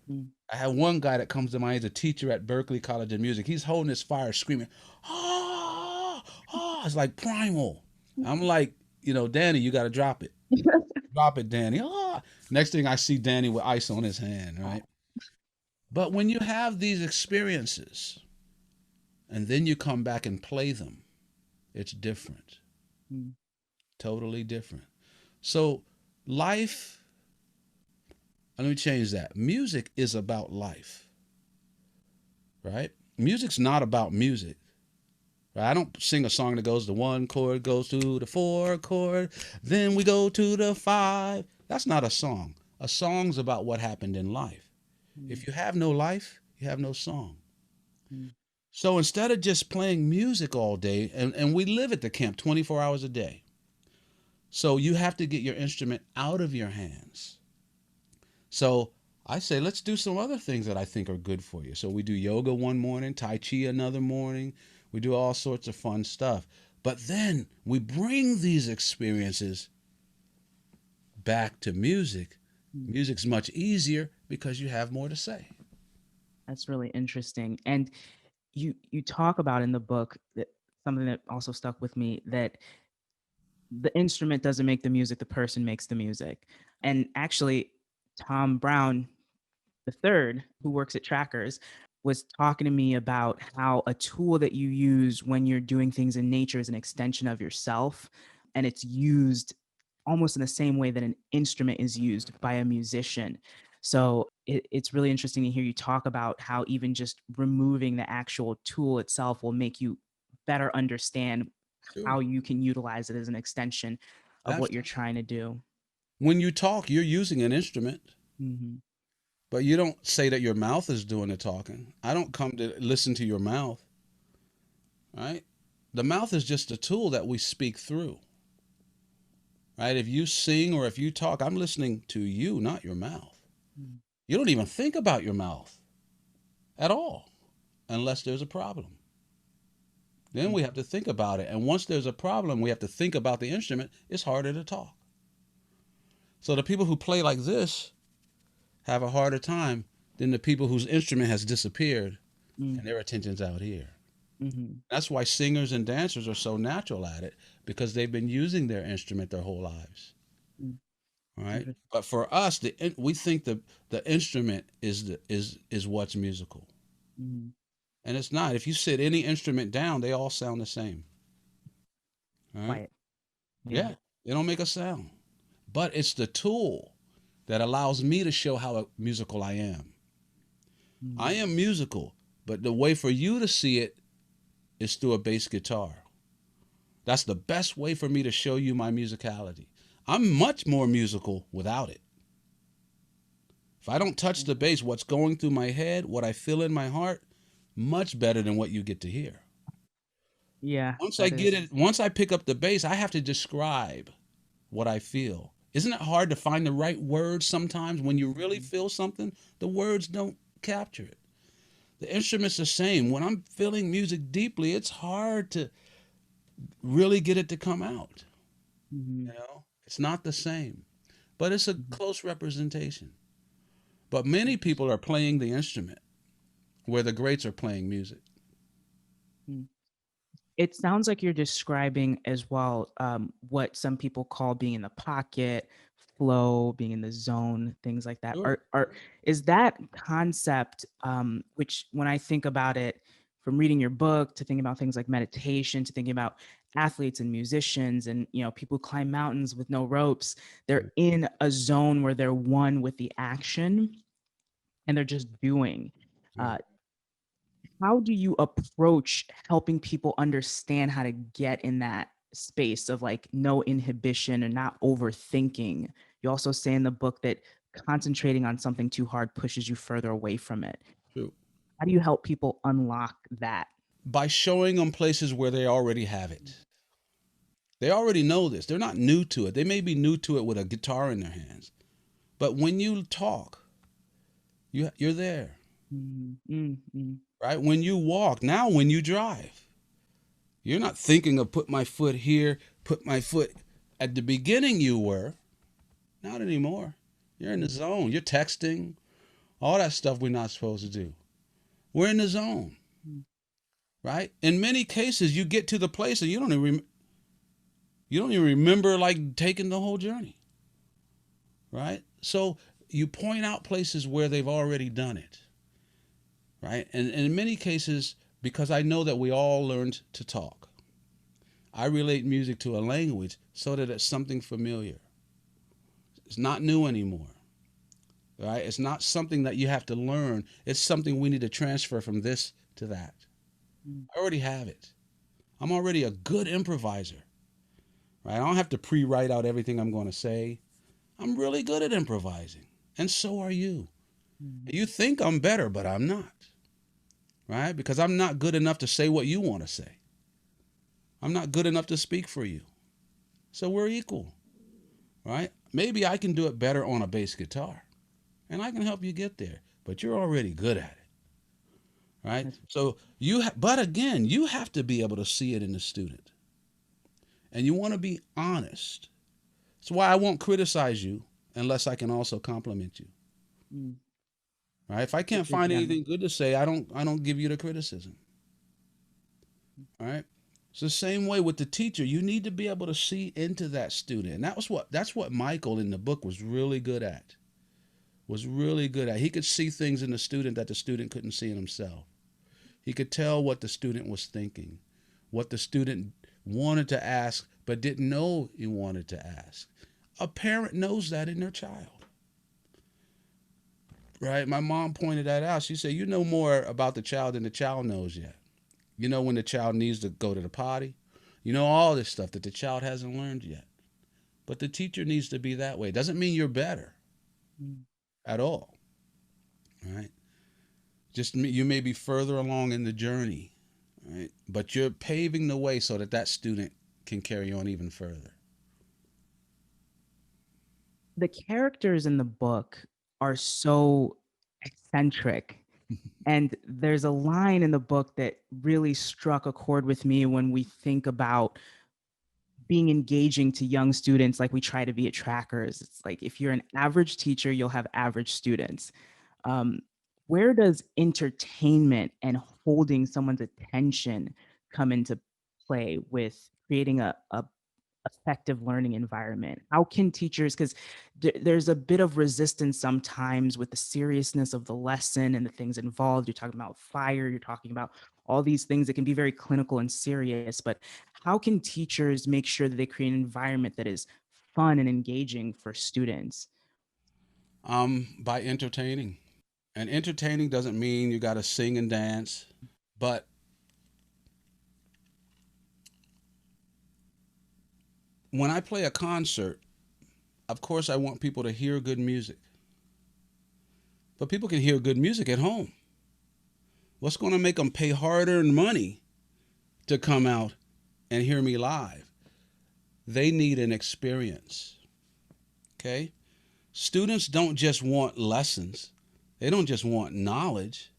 Mm. I have one guy that comes to mind. He's a teacher at Berkeley College of Music. He's holding his fire, screaming, "Ah, ah!" It's like primal. I'm like, Danny, you got to drop it. Drop it, Danny. Ah. Next thing I see Danny with ice on his hand, right? But when you have these experiences and then you come back and play them, it's different. Mm. Totally different. So, life, let me change that. Music is about life, right? Music's not about music. Right? I don't sing a song that goes, the one chord goes to the four chord, then we go to the five. That's not a song. A song's about what happened in life. Mm. If you have no life, you have no song. Mm. So instead of just playing music all day, and we live at the camp 24 hours a day, so you have to get your instrument out of your hands. So I say, let's do some other things that I think are good for you. So we do yoga one morning, Tai Chi another morning. We do all sorts of fun stuff. But then we bring these experiences back to music. Mm. Music's much easier because you have more to say. That's really interesting. And you talk about in the book that something that also stuck with me, that the instrument doesn't make the music, the person makes the music. And actually, Tom Brown the third, who works at Trackers, was talking to me about how a tool that you use when you're doing things in nature is an extension of yourself, and it's used almost in the same way that an instrument is used by a musician. So it's really interesting to hear you talk about how even just removing the actual tool itself will make you better understand Sure. how you can utilize it as an extension of what you're Absolutely. trying to do. When you talk, you're using an instrument, Hmm. but you don't say that your mouth is doing the talking. I don't come to listen to your mouth, right? The mouth is just a tool that we speak through, right? If you sing or if you talk, I'm listening to you, not your mouth. You don't even think about your mouth at all unless there's a problem. Then we have to think about it. And once there's a problem, we have to think about the instrument. It's harder to talk. So the people who play like this have a harder time than the people whose instrument has disappeared and their attention's out here. Mm-hmm. That's why singers and dancers are so natural at it because they've been using their instrument their whole lives. All right. Interesting. But for us, we think the instrument is what's musical. Mm-hmm. And it's not. If you sit any instrument down, they all sound the same. All right. Quiet. Yeah. Yeah. They don't make a sound. But it's the tool that allows me to show how musical I am. I Mm-hmm. am musical, but the way for you to see it is through a bass guitar. That's the best way for me to show you my musicality. I'm much more musical without it. If I don't touch the bass, what's going through my head, what I feel in my heart, much better than what you get to hear. Yeah, Once I that get is. it, once I pick up the bass, I have to describe what I feel. Isn't it hard to find the right words sometimes when you really feel something? The words don't capture it. The instrument's the same. When I'm feeling music deeply, it's hard to really get it to come out. Mhm. It's not the same, but it's a Mhm. close representation. But many people are playing the instrument where the greats are playing music. Mm. It sounds like you're describing as well, what some people call being in the pocket, flow, being in the zone, things like that. Sure. Are is that concept, which when I think about it, from reading your book to thinking about things like meditation to thinking about athletes and musicians and people who climb mountains with no ropes, they're in a zone where they're one with the action and they're just doing. Right. Uh, how do you approach helping people understand how to get in that space of like no inhibition and not overthinking? You also say in the book that concentrating on something too hard pushes you further away from it. True. How do you help people unlock that? By showing them places where they already have it. They already know this. They're not new to it. They may be new to it with a guitar in their hands. But when you talk, you're there, Mm, mm, mm, right? When you walk, now when you drive, you're not thinking of put my foot here, put my foot. At the beginning, you were. Not anymore. You're in the zone. You're texting, all that stuff we're not supposed to do. We're in the zone, mm. right? In many cases, you get to the place and you don't even remember like taking the whole journey, right? So you point out places where they've already done it, right? And in many cases, because I know that we all learned to talk, I relate music to a language so that it's something familiar. It's not new anymore, right? It's not something that you have to learn. It's something we need to transfer from this to that. Mm. I already have it. I'm already a good improviser, right? I don't have to pre-write out everything I'm going to say. I'm really good at improvising, and so are you. Mm. You think I'm better, but I'm not, right? Because I'm not good enough to say what you want to say. I'm not good enough to speak for you. So we're equal, right? Maybe I can do it better on a bass guitar, and I can help you get there, but you're already good at it, right? That's So but again, you have to be able to see it in the student, and you want to be honest. That's why I won't criticize you unless I can also compliment you, mm. right? If I can't find Yeah. anything good to say, I don't give you the criticism, all right? It's the same way with the teacher. You need to be able to see into that student, and that's what Michael in the book was really good at. Was really good at. He could see things in the student that the student couldn't see in himself. He could tell what the student was thinking, what the student wanted to ask but didn't know he wanted to ask. A parent knows that in their child, right? My mom pointed that out. She said, "You know more about the child than the child knows yet. You know when the child needs to go to the potty. You know all this stuff that the child hasn't learned yet. But the teacher needs to be that way. It doesn't mean you're better Mm. at all, right? Just you may be further along in the journey, right? But you're paving the way so that that student can carry on even further." The characters in the book are so eccentric. And there's a line in the book that really struck a chord with me when we think about being engaging to young students like we try to be at Trackers. It's like if you're an average teacher, you'll have average students. Um, where does entertainment and holding someone's attention come into play with creating a effective learning environment? How can teachers, because there's a bit of resistance sometimes with the seriousness of the lesson and the things involved. You're talking about fire, you're talking about all these things that can be very clinical and serious, but how can teachers make sure that they create an environment that is fun and engaging for students? By entertaining. And entertaining doesn't mean you got to sing and dance, but when I play a concert, of course I want people to hear good music. But people can hear good music at home. What's going to make them pay hard-earned money to come out and hear me live? They need an experience. Okay? Students don't just want lessons. They don't just want knowledge.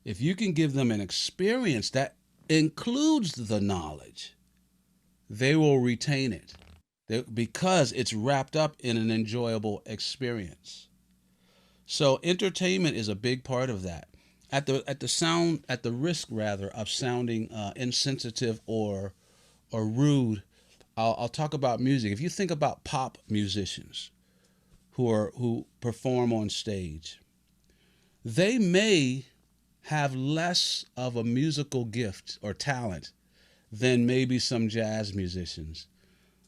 If you can give them an experience that includes the knowledge, they will retain it because it's wrapped up in an enjoyable experience. So entertainment is a big part of that. At the risk rather of sounding insensitive or rude, I'll talk about music. If you think about pop musicians who perform on stage, they may have less of a musical gift or talent than maybe some jazz musicians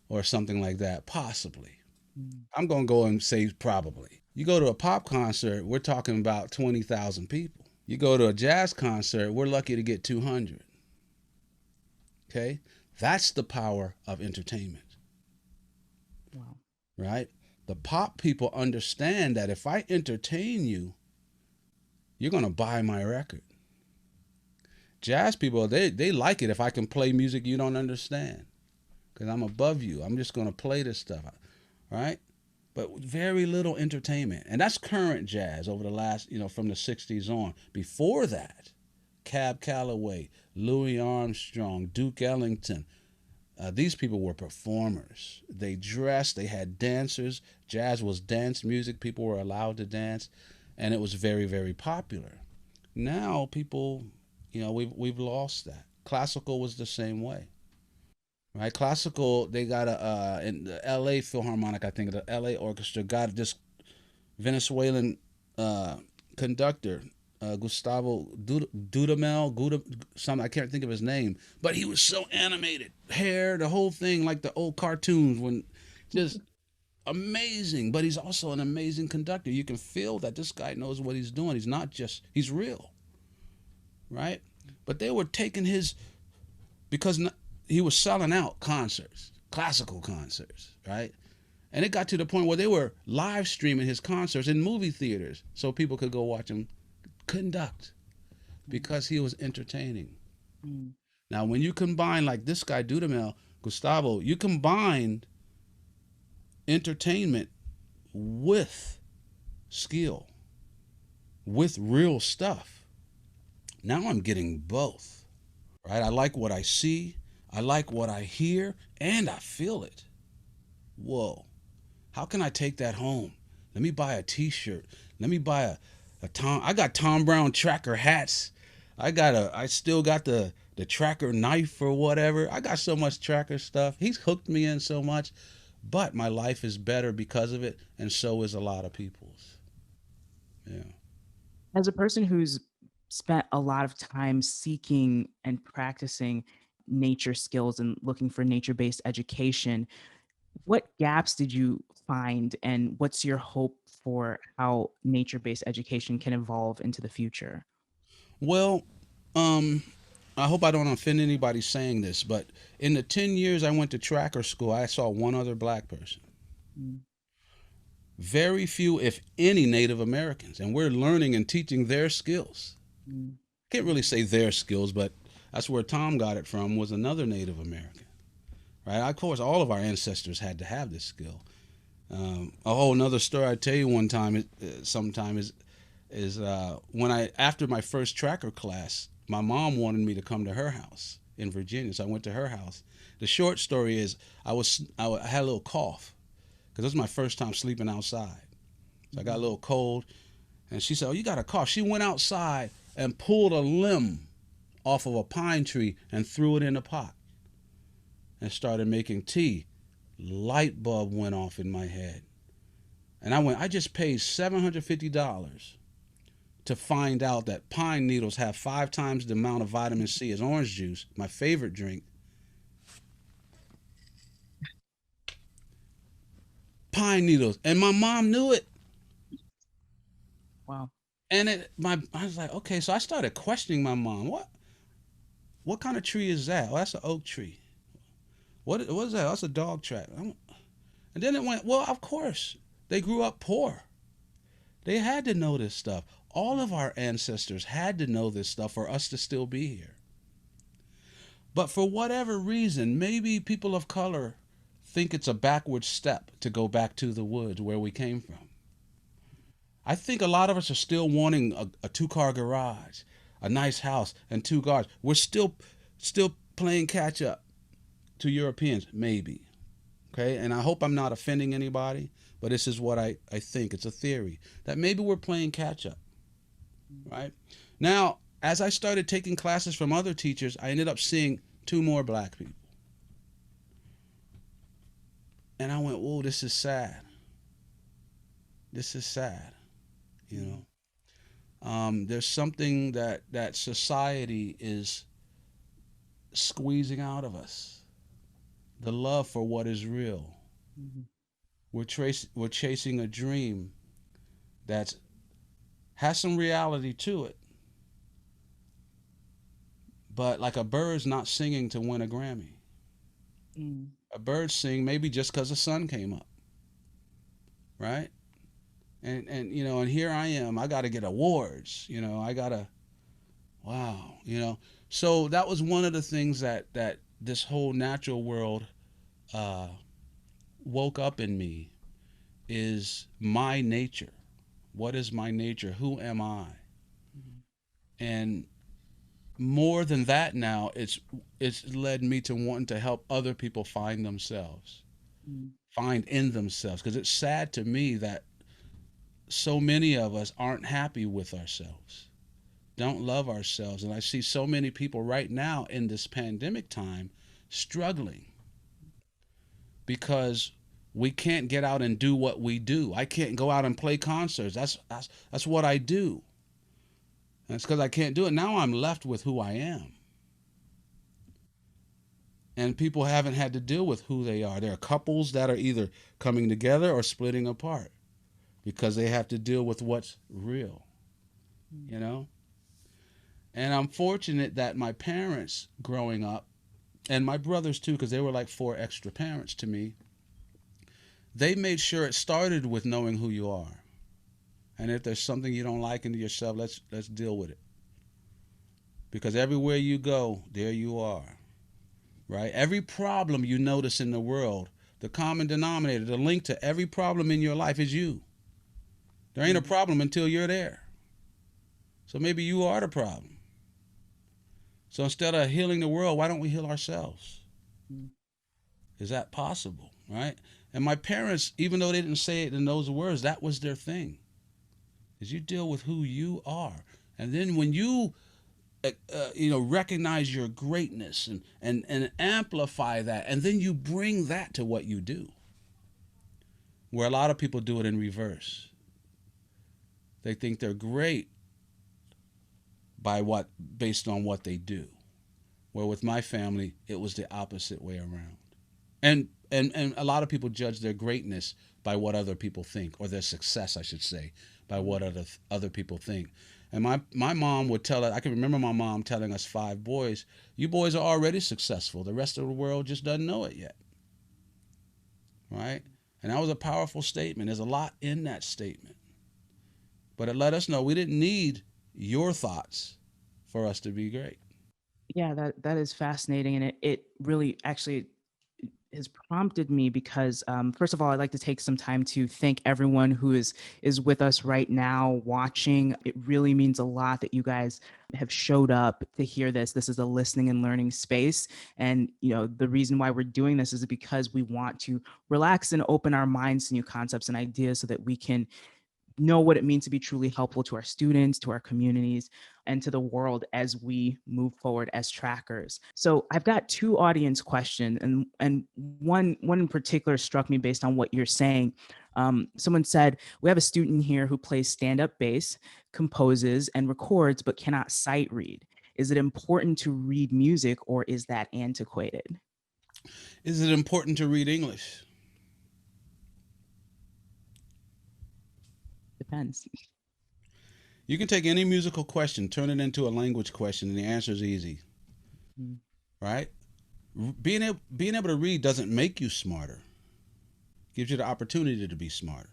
or something like that, possibly. Mm. I'm going to go and say probably. You go to a pop concert, we're talking about 20,000 people. You go to a jazz concert, we're lucky to get 200. Okay? That's the power of entertainment, Wow. right? The pop people understand that if I entertain you, you're gonna buy my record. Jazz people, they like it if I can play music you don't understand, because I'm above you. I'm just gonna play this stuff, right? But very little entertainment, and that's current jazz over the last, from the '60s on. Before that, Cab Calloway, Louis Armstrong, Duke Ellington. These people were performers. They dressed, they had dancers. Jazz was dance music. People were allowed to dance, and it was very, very popular. Now people, we've lost that. Classical was the same way, right? Classical, they got in the L.A. Philharmonic, I think the L.A. Orchestra got this Venezuelan uh, conductor, Gustavo Dudamel, something, I can't think of his name, but he was so animated, hair, the whole thing, like the old cartoons, when just amazing. But he's also an amazing conductor. You can feel that this guy knows what he's doing. He's not just, he's real, right? But they were taking his, because he was selling out concerts, classical concerts, right? And it got to the point where they were live streaming his concerts in movie theaters so people could go watch him conduct, because he was entertaining. Mm. Now, when you combine, like this guy, Dudamel, Gustavo, you combined entertainment with skill, with real stuff. Now I'm getting both, right? I like what I see, I like what I hear, and I feel it. Whoa. How can I take that home? Let me buy a t-shirt. Let me buy a Tom. I got Tom Brown tracker hats. I still got the tracker knife or whatever. I got so much tracker stuff. He's hooked me in so much, but my life is better because of it, and so is a lot of people's. Yeah. As a person who's spent a lot of time seeking and practicing nature skills and looking for nature-based education, what gaps did you find, and what's your hope for how nature-based education can evolve into the future? Well, um, I hope I don't offend anybody saying this, but in the 10 years I went to tracker school, I saw one other black person. Mm, Very few, if any, Native Americans, and we're learning and teaching their skills. mm, Can't really say their skills, but that's where Tom got it from, was another Native American, right? Of course, all of our ancestors had to have this skill. A whole another story I tell you one time, sometime is when I, after my first tracker class, my mom wanted me to come to her house in Virginia, so I went to her house. The short story is I had a little cough because this was my first time sleeping outside, so I got a mhm. little cold, and she said, "Oh, you got a cough." She went outside and pulled a limb off of a pine tree and threw it in a pot and started making tea. Light bulb went off in my head, and I just paid $750 to find out that pine needles have 5 times the amount of vitamin C as orange juice, my favorite drink. Pine needles, and my mom knew it. Wow. And I was like, okay, so I started questioning my mom. What kind of tree is that? Oh, that's an oak tree. What is that? That's a dog track. And then it went, well, of course, they grew up poor. They had to know this stuff. All of our ancestors had to know this stuff for us to still be here. But for whatever reason, maybe people of color think it's a backward step to go back to the woods where we came from. I think a lot of us are still wanting a two-car garage, a nice house, and two cars. We're still playing catch up to Europeans, maybe. Okay, and I hope I'm not offending anybody, but this is what I think. It's a theory that maybe we're playing catch up, right? Now, as I started taking classes from other teachers, I ended up seeing two more black people. And I went, whoa, this is sad. This is sad, you Mm, know. There's something that society is squeezing out of us. The love for what is real. mhm, We're chasing a dream that has some reality to it, but like a bird's not singing to win a Grammy. mm, A bird sing maybe just because the sun came up, right? And and here I am. I got to get awards. I got to wow. So that was one of the things that this whole natural world uh, woke up in me is my nature. What is my nature? Who am I? Mhm. And more than that, now it's led me to wanting to help other people find themselves, Mhm. find in themselves, because it's sad to me that so many of us aren't happy with ourselves, don't love ourselves. And I see so many people right now in this pandemic time struggling because we can't get out and do what we do. I can't go out and play concerts. That's what I do. And it's because I can't do it. Now I'm left with who I am. And people haven't had to deal with who they are. There are couples that are either coming together or splitting apart because they have to deal with what's real, Mhm. you know? And I'm fortunate that my parents growing up, and my brothers too, because they were like four extra parents to me, they made sure it started with knowing who you are. And if there's something you don't like in yourself, let's deal with it. Because everywhere you go, there you are. Right? Every problem you notice in the world, the common denominator, the link to every problem in your life is you. There ain't a Mhm. problem until you're there. So maybe you are the problem. So instead of healing the world, why don't we heal ourselves? Mhm. Is that possible? Right? And my parents, even though they didn't say it in those words, that was their thing. Is you deal with who you are. And then when you recognize your greatness and amplify that, and then you bring that to what you do, where a lot of people do it in reverse. They think they're great based on what they do. Where with my family, it was the opposite way around. And a lot of people judge their greatness by what other people think, or their success, I should say, by what other people think. And my mom would tell us. I can remember my mom telling us five boys, "You boys are already successful. The rest of the world just doesn't know it yet." Right? And that was a powerful statement. There's a lot in that statement. But it let us know we didn't need your thoughts for us to be great. Yeah, that is fascinating, and it really actually has prompted me because first of all, I'd like to take some time to thank everyone who is with us right now watching. It really means a lot that you guys have showed up to hear this. This is a listening and learning space, and the reason why we're doing this is because we want to relax and open our minds to new concepts and ideas so that we can know what it means to be truly helpful to our students, to our communities, and to the world as we move forward as trackers. So I've got two audience questions, and one in particular struck me based on what you're saying. Someone said, "We have a student here who plays stand-up bass, composes, and records, but cannot sight read. Is it important to read music, or is that antiquated?" Is it important to read English? Depends. You can take any musical question, turn it into a language question, and the answer is easy, Mm. right? Being able to read doesn't make you smarter. It gives you the opportunity to be smarter.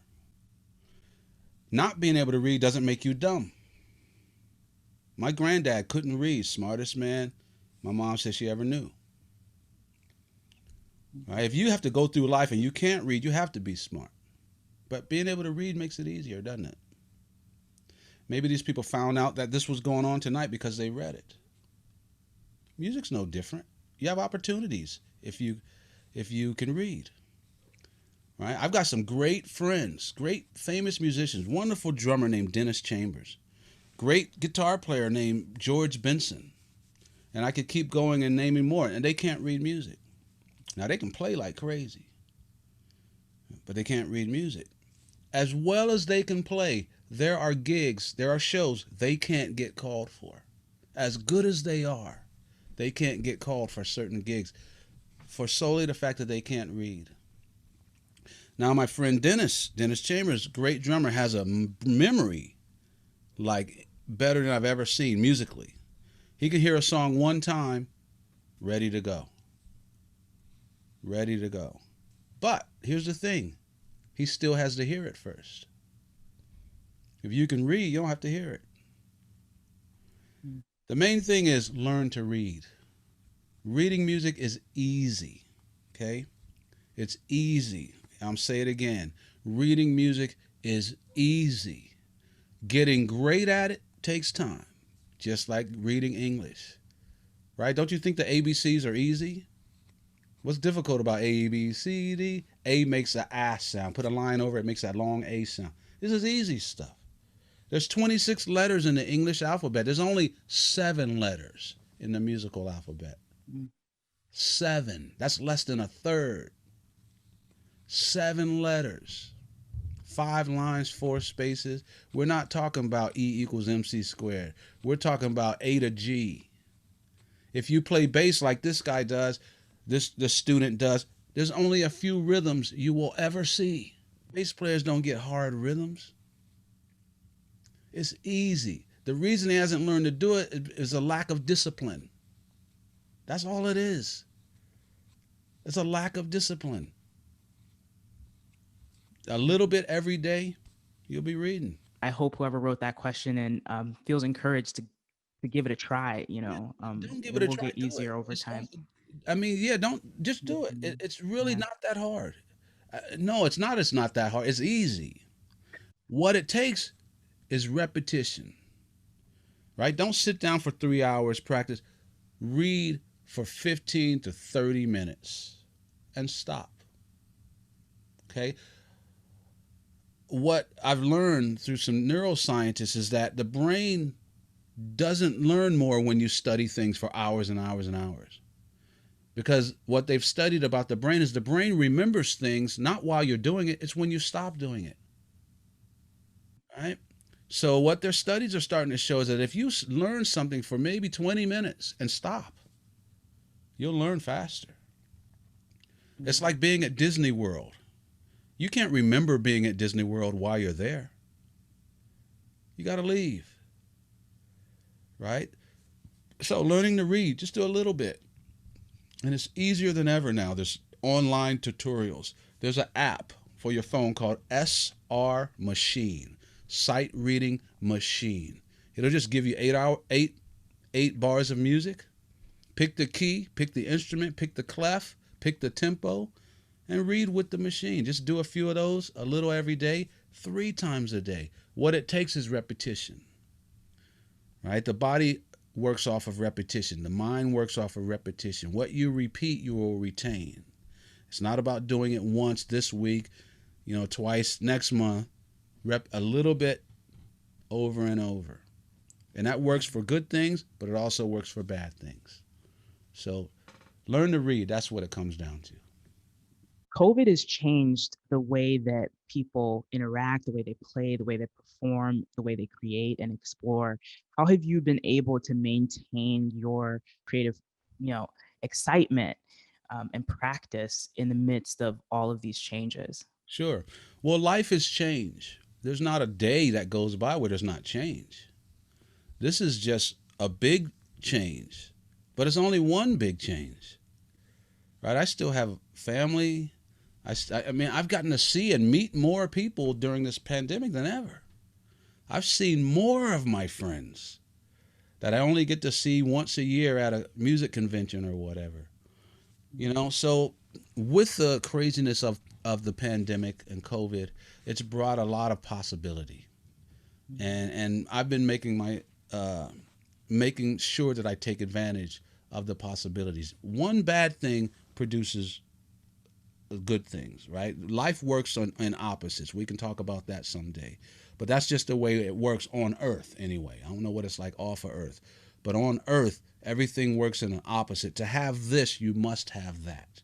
Not being able to read doesn't make you dumb. My granddad couldn't read, smartest man my mom said she ever knew. Right? If you have to go through life and you can't read, you have to be smart. But being able to read makes it easier, doesn't it? Maybe these people found out that this was going on tonight because they read it. Music's no different. You have opportunities if you can read. Right? I've got some great friends, great famous musicians, wonderful drummer named Dennis Chambers, great guitar player named George Benson, and I could keep going and naming more. And they can't read music. Now they can play like crazy, but they can't read music. As well as they can play, there are gigs, there are shows they can't get called for. As good as they can't get called for certain gigs for solely the fact that they can't read. Now, my friend Dennis Chambers, great drummer, has a memory like better than I've ever seen musically. He can hear a song one time, ready to go, ready to go. But here's the thing: he still has to hear it first. If you can read, you don't have to hear it. Mm. The main thing is learn to read. Reading music is easy. Okay? It's easy. I'm say it again. Reading music is easy. Getting great at it takes time. Just like reading English. Right? Don't you think the ABCs are easy? What's difficult about A, B, C, D? A makes a ass sound. Put a line over it, makes that long A sound. This is easy stuff. There's 26 letters in the English alphabet. There's only 7 letters in the musical alphabet. Mm. 7. That's less than a third. 7 letters. 5 lines, 4 spaces. We're not talking about E equals MC squared. We're talking about A to G. If you play bass like this guy does, this student does, there's only a few rhythms you will ever see. Bass players don't get hard rhythms. It's easy. The reason he hasn't learned to do it is a lack of discipline. That's all it is. It's a lack of discipline. A little bit every day, you'll be reading. I hope whoever wrote that question and feels encouraged to give it a try. Yeah, don't give It it a will try. get Do it. easier over It's time. I mean, yeah, don't just do it. Mhm. It's really Yeah. not that hard. No, it's not. It's not that hard. It's easy. What it takes is repetition, right? Don't sit down for 3 hours, practice. Read for 15 to 30 minutes and stop. Okay. What I've learned through some neuroscientists is that the brain doesn't learn more when you study things for hours and hours and hours. Because what they've studied about the brain is the brain remembers things not while you're doing it, it's when you stop doing it. Right? So, what their studies are starting to show is that if you learn something for maybe 20 minutes and stop, you'll learn faster. It's Mhm. like being at Disney World. You can't remember being at Disney World while you're there. You got to leave, right? So, learning to read, just do a little bit. And it's easier than ever now. There's online tutorials. There's an app for your phone called SR Machine, Sight Reading Machine. It'll just give you 8 bars of music. Pick the key, pick the instrument, pick the clef, pick the tempo, and read with the machine. Just do a few of those, a little every day, 3 times a day. What it takes is repetition. Right? The body works off of repetition. The mind works off of repetition. What you repeat, you will retain. It's not about doing it once this week, twice next month. Rep a little bit over and over. And that works for good things, but it also works for bad things. So learn to read. That's what it comes down to. COVID has changed the way that people interact, the way they play, the way they perform, the way they create and explore. How have you been able to maintain your creative, you know, excitement and practice in the midst of all of these changes? Sure. Well, life has changed. There's not a day that goes by where there's not change. This is just a big change, but it's only one big change, right? I still have family. I mean, I've gotten to see and meet more people during this pandemic than ever. I've seen more of my friends that I only get to see once a year at a music convention or whatever. So with the craziness of the pandemic and COVID, it's brought a lot of possibility. And I've been making sure that I take advantage of the possibilities. One bad thing produces good things, right? Life works in opposites. We can talk about that someday. But that's just the way it works on Earth anyway. I don't know what it's like off of Earth. But on Earth, everything works in an opposite. To have this, you must have that.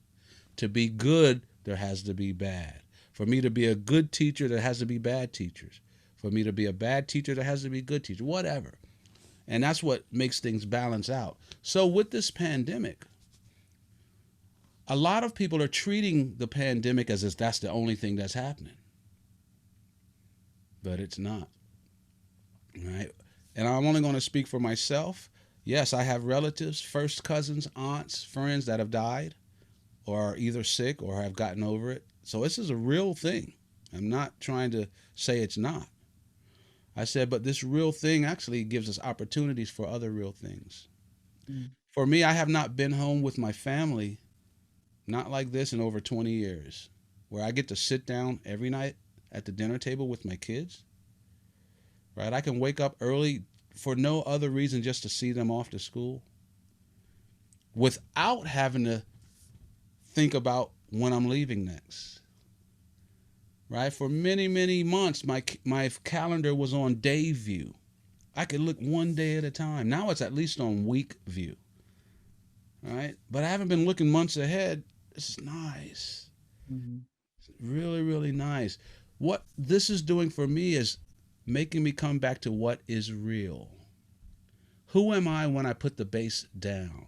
To be good, there has to be bad. For me to be a good teacher, there has to be bad teachers. For me to be a bad teacher, there has to be good teachers. Whatever. And that's what makes things balance out. So with this pandemic, a lot of people are treating the pandemic as if that's the only thing that's happening. But it's not. Right? And I'm only going to speak for myself. Yes, I have relatives, first cousins, aunts, friends that have died or are either sick or have gotten over it. So this is a real thing. I'm not trying to say it's not. I said, but this real thing actually gives us opportunities for other real things. Mm. For me, I have not been home with my family, not like this, in over 20 years, where I get to sit down every night at the dinner table with my kids, right? I can wake up early for no other reason just to see them off to school without having to think about when I'm leaving next. Right? For many, many months, my calendar was on day view. I could look one day at a time. Now it's at least on week view. Right? But I haven't been looking months ahead. This is nice. Mhm. Really, really nice. What this is doing for me is making me come back to what is real. Who am I when I put the base down?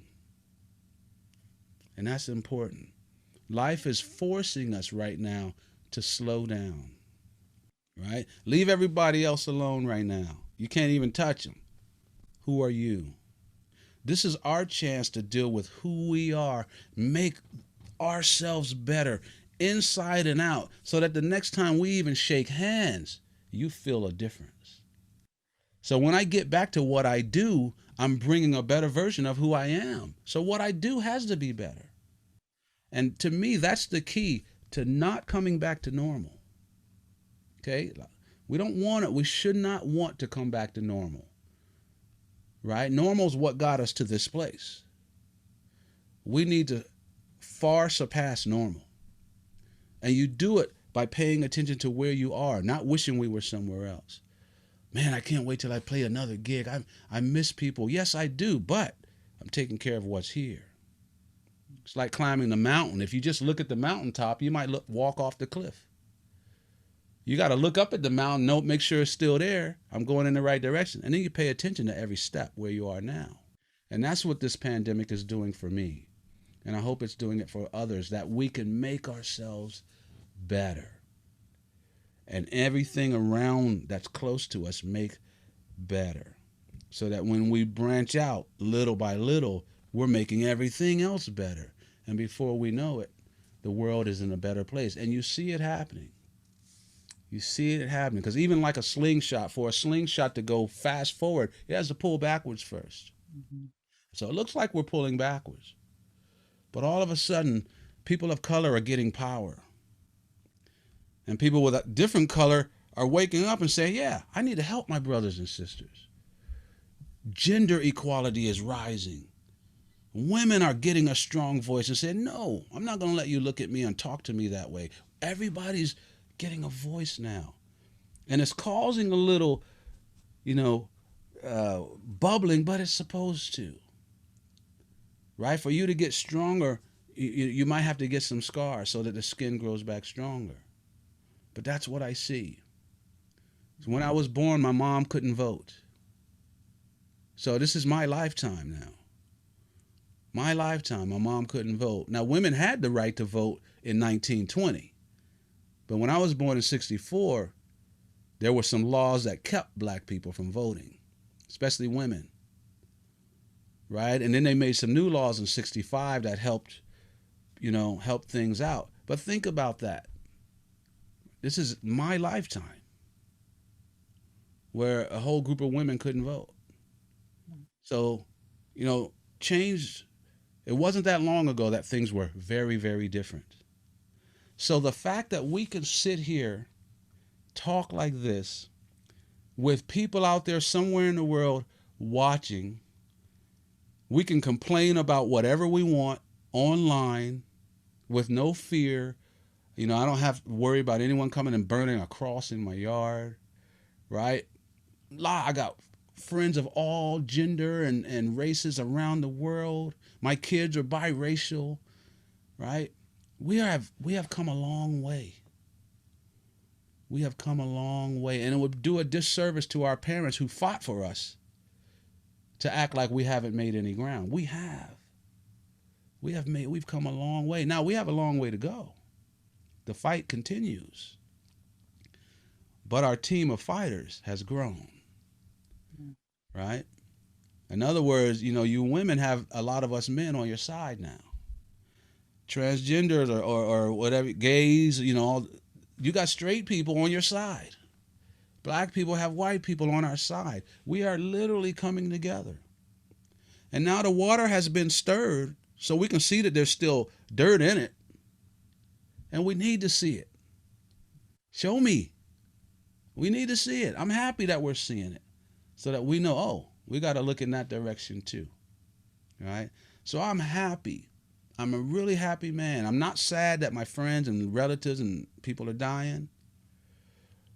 And that's important. Life is forcing us right now to slow down, right? Leave everybody else alone right now. You can't even touch them. Who are you? This is our chance to deal with who we are, make ourselves better inside and out, so that the next time we even shake hands, you feel a difference. So when I get back to what I do, I'm bringing a better version of who I am. So what I do has to be better. And to me, that's the key to not coming back to normal. Okay? We don't want it. We should not want to come back to normal. Right? Normal is what got us to this place. We need to far surpass normal. And you do it by paying attention to where you are, not wishing we were somewhere else. Man, I can't wait till I play another gig. I miss people. Yes, I do, but I'm taking care of what's here. It's like climbing the mountain. If you just look at the mountaintop, you might walk off the cliff. You got to look up at the mountain, note, make sure it's still there. I'm going in the right direction. And then you pay attention to every step where you are now. And that's what this pandemic is doing for me. And I hope it's doing it for others, that we can make ourselves better. And everything around that's close to us make better. So that when we branch out little by little, we're making everything else better. And before we know it, the world is in a better place. And you see it happening. You see it happening. Because even like a slingshot, for a slingshot to go fast forward, it has to pull backwards first. Mhm. So it looks like we're pulling backwards. But all of a sudden, people of color are getting power. And people with a different color are waking up and saying, yeah, I need to help my brothers and sisters. Gender equality is rising. Women are getting a strong voice and saying, no, I'm not going to let you look at me and talk to me that way. Everybody's getting a voice now. And it's causing a little, you know, bubbling, but it's supposed to. Right? For you to get stronger, you might have to get some scars so that the skin grows back stronger. But that's what I see. So when I was born, my mom couldn't vote. So this is my lifetime now. My lifetime, my mom couldn't vote. Now, women had the right to vote in 1920. But when I was born in 64, there were some laws that kept black people from voting, especially women. Right? And then they made some new laws in 65 that helped, help things out. But think about that. This is my lifetime where a whole group of women couldn't vote. So, change, it wasn't that long ago that things were very, very different. So the fact that we can sit here, talk like this, with people out there somewhere in the world watching, we can complain about whatever we want online with no fear. I don't have to worry about anyone coming and burning a cross in my yard, right? I got friends of all gender and races around the world. My kids are biracial, right? We have come a long way. We have come a long way. And it would do a disservice to our parents who fought for us to act like we haven't made any ground. We have. We've come a long way. Now we have a long way to go. The fight continues. But our team of fighters has grown. Mm. Right? In other words, you women have a lot of us men on your side now. Transgenders or whatever, gays, you got straight people on your side. Black people have white people on our side. We are literally coming together. And now the water has been stirred so we can see that there's still dirt in it. And we need to see it. Show me. We need to see it. I'm happy that we're seeing it so that we know, oh, we got to look in that direction too. Right? So I'm happy. I'm a really happy man. I'm not sad that my friends and relatives and people are dying.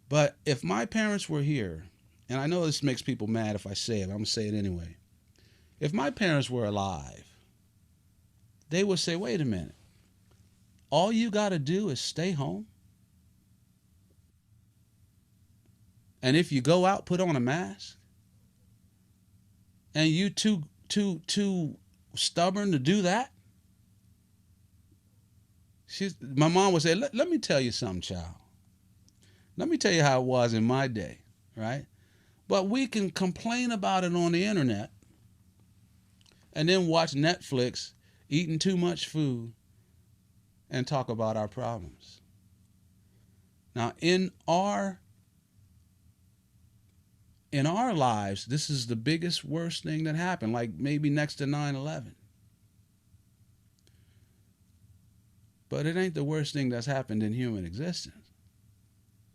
But if my parents were here, and I know this makes people mad if I say it, but I'm going to say it anyway. If my parents were alive, they would say, wait a minute, all you got to do is stay home. And if you go out, put on a mask. And you too stubborn to do that. My mom would say, let me tell you something, child. Let me tell you how it was in my day, right? But we can complain about it on the internet and then watch Netflix eating too much food and talk about our problems. Now, in our lives, this is the biggest, worst thing that happened, like maybe next to 9/11. But it ain't the worst thing that's happened in human existence.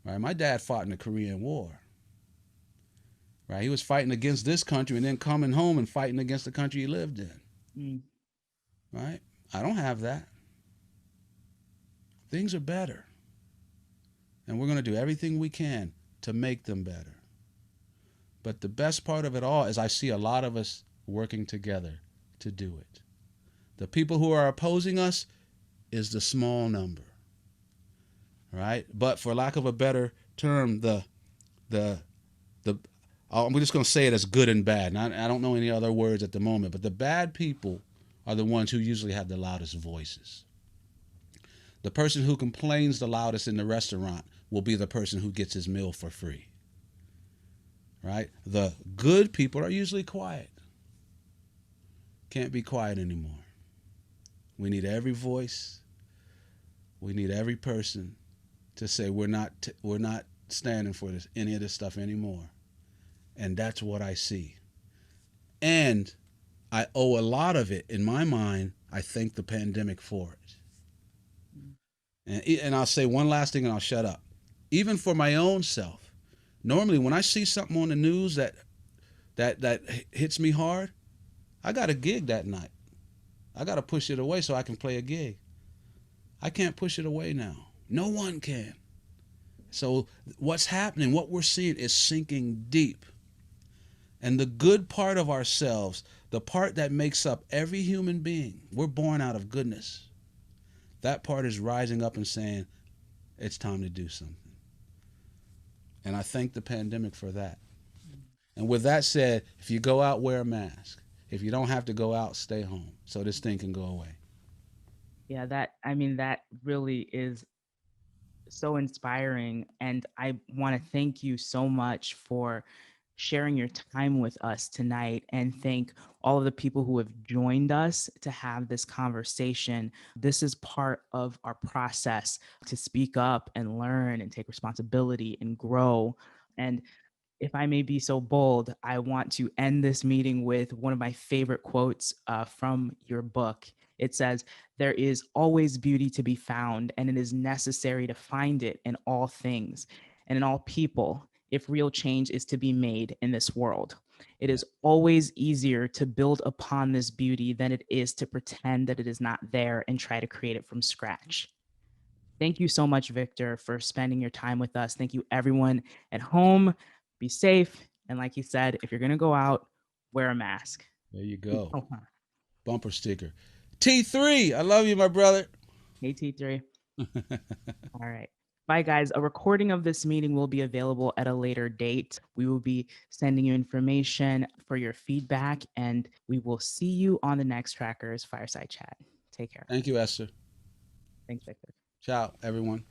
Right? My dad fought in the Korean War. Right? He was fighting against this country and then coming home and fighting against the country he lived in. Mm. Right? I don't have that. Things are better. And we're going to do everything we can to make them better. But the best part of it all is I see a lot of us working together to do it. The people who are opposing us is the small number. Right? But for lack of a better term, the I'm just going to say it as good and bad. And I don't know any other words at the moment, but the bad people are the ones who usually have the loudest voices. The person who complains the loudest in the restaurant will be the person who gets his meal for free. Right? The good people are usually quiet. Can't be quiet anymore. We need every voice. We need every person to say we're not standing for any of this stuff anymore. And that's what I see. And I owe a lot of it, in my mind, I thank the pandemic for it. And I'll say one last thing and I'll shut up. Even for my own self, normally when I see something on the news that hits me hard, I got a gig that night. I got to push it away so I can play a gig. I can't push it away now. No one can. So what's happening, what we're seeing is sinking deep. And the good part of ourselves, the part that makes up every human being, we're born out of goodness. That part is rising up and saying, it's time to do something. And I thank the pandemic for that. And with that said, if you go out, wear a mask. If you don't have to go out, stay home so this thing can go away. Yeah, that really is so inspiring. And I want to thank you so much for sharing your time with us tonight, and thank all of the people who have joined us to have this conversation. This is part of our process to speak up and learn and take responsibility and grow. And if I may be so bold, I want to end this meeting with one of my favorite quotes from your book. It says, "There is always beauty to be found, and it is necessary to find it in all things and in all people if real change is to be made in this world. It is always easier to build upon this beauty than it is to pretend that it is not there and try to create it from scratch." Thank you so much, Victor, for spending your time with us. Thank you, everyone at home. Be safe. And like you said, if you're going to go out, wear a mask. There you go. Oh, Bumper sticker. T3, I love you, my brother. AT3. All right. Bye, guys. A recording of this meeting will be available at a later date. We will be sending you information for your feedback, and we will see you on the next Trackers Fireside Chat. Take care. Thank you, Esther. Thanks, Victor. Ciao, everyone.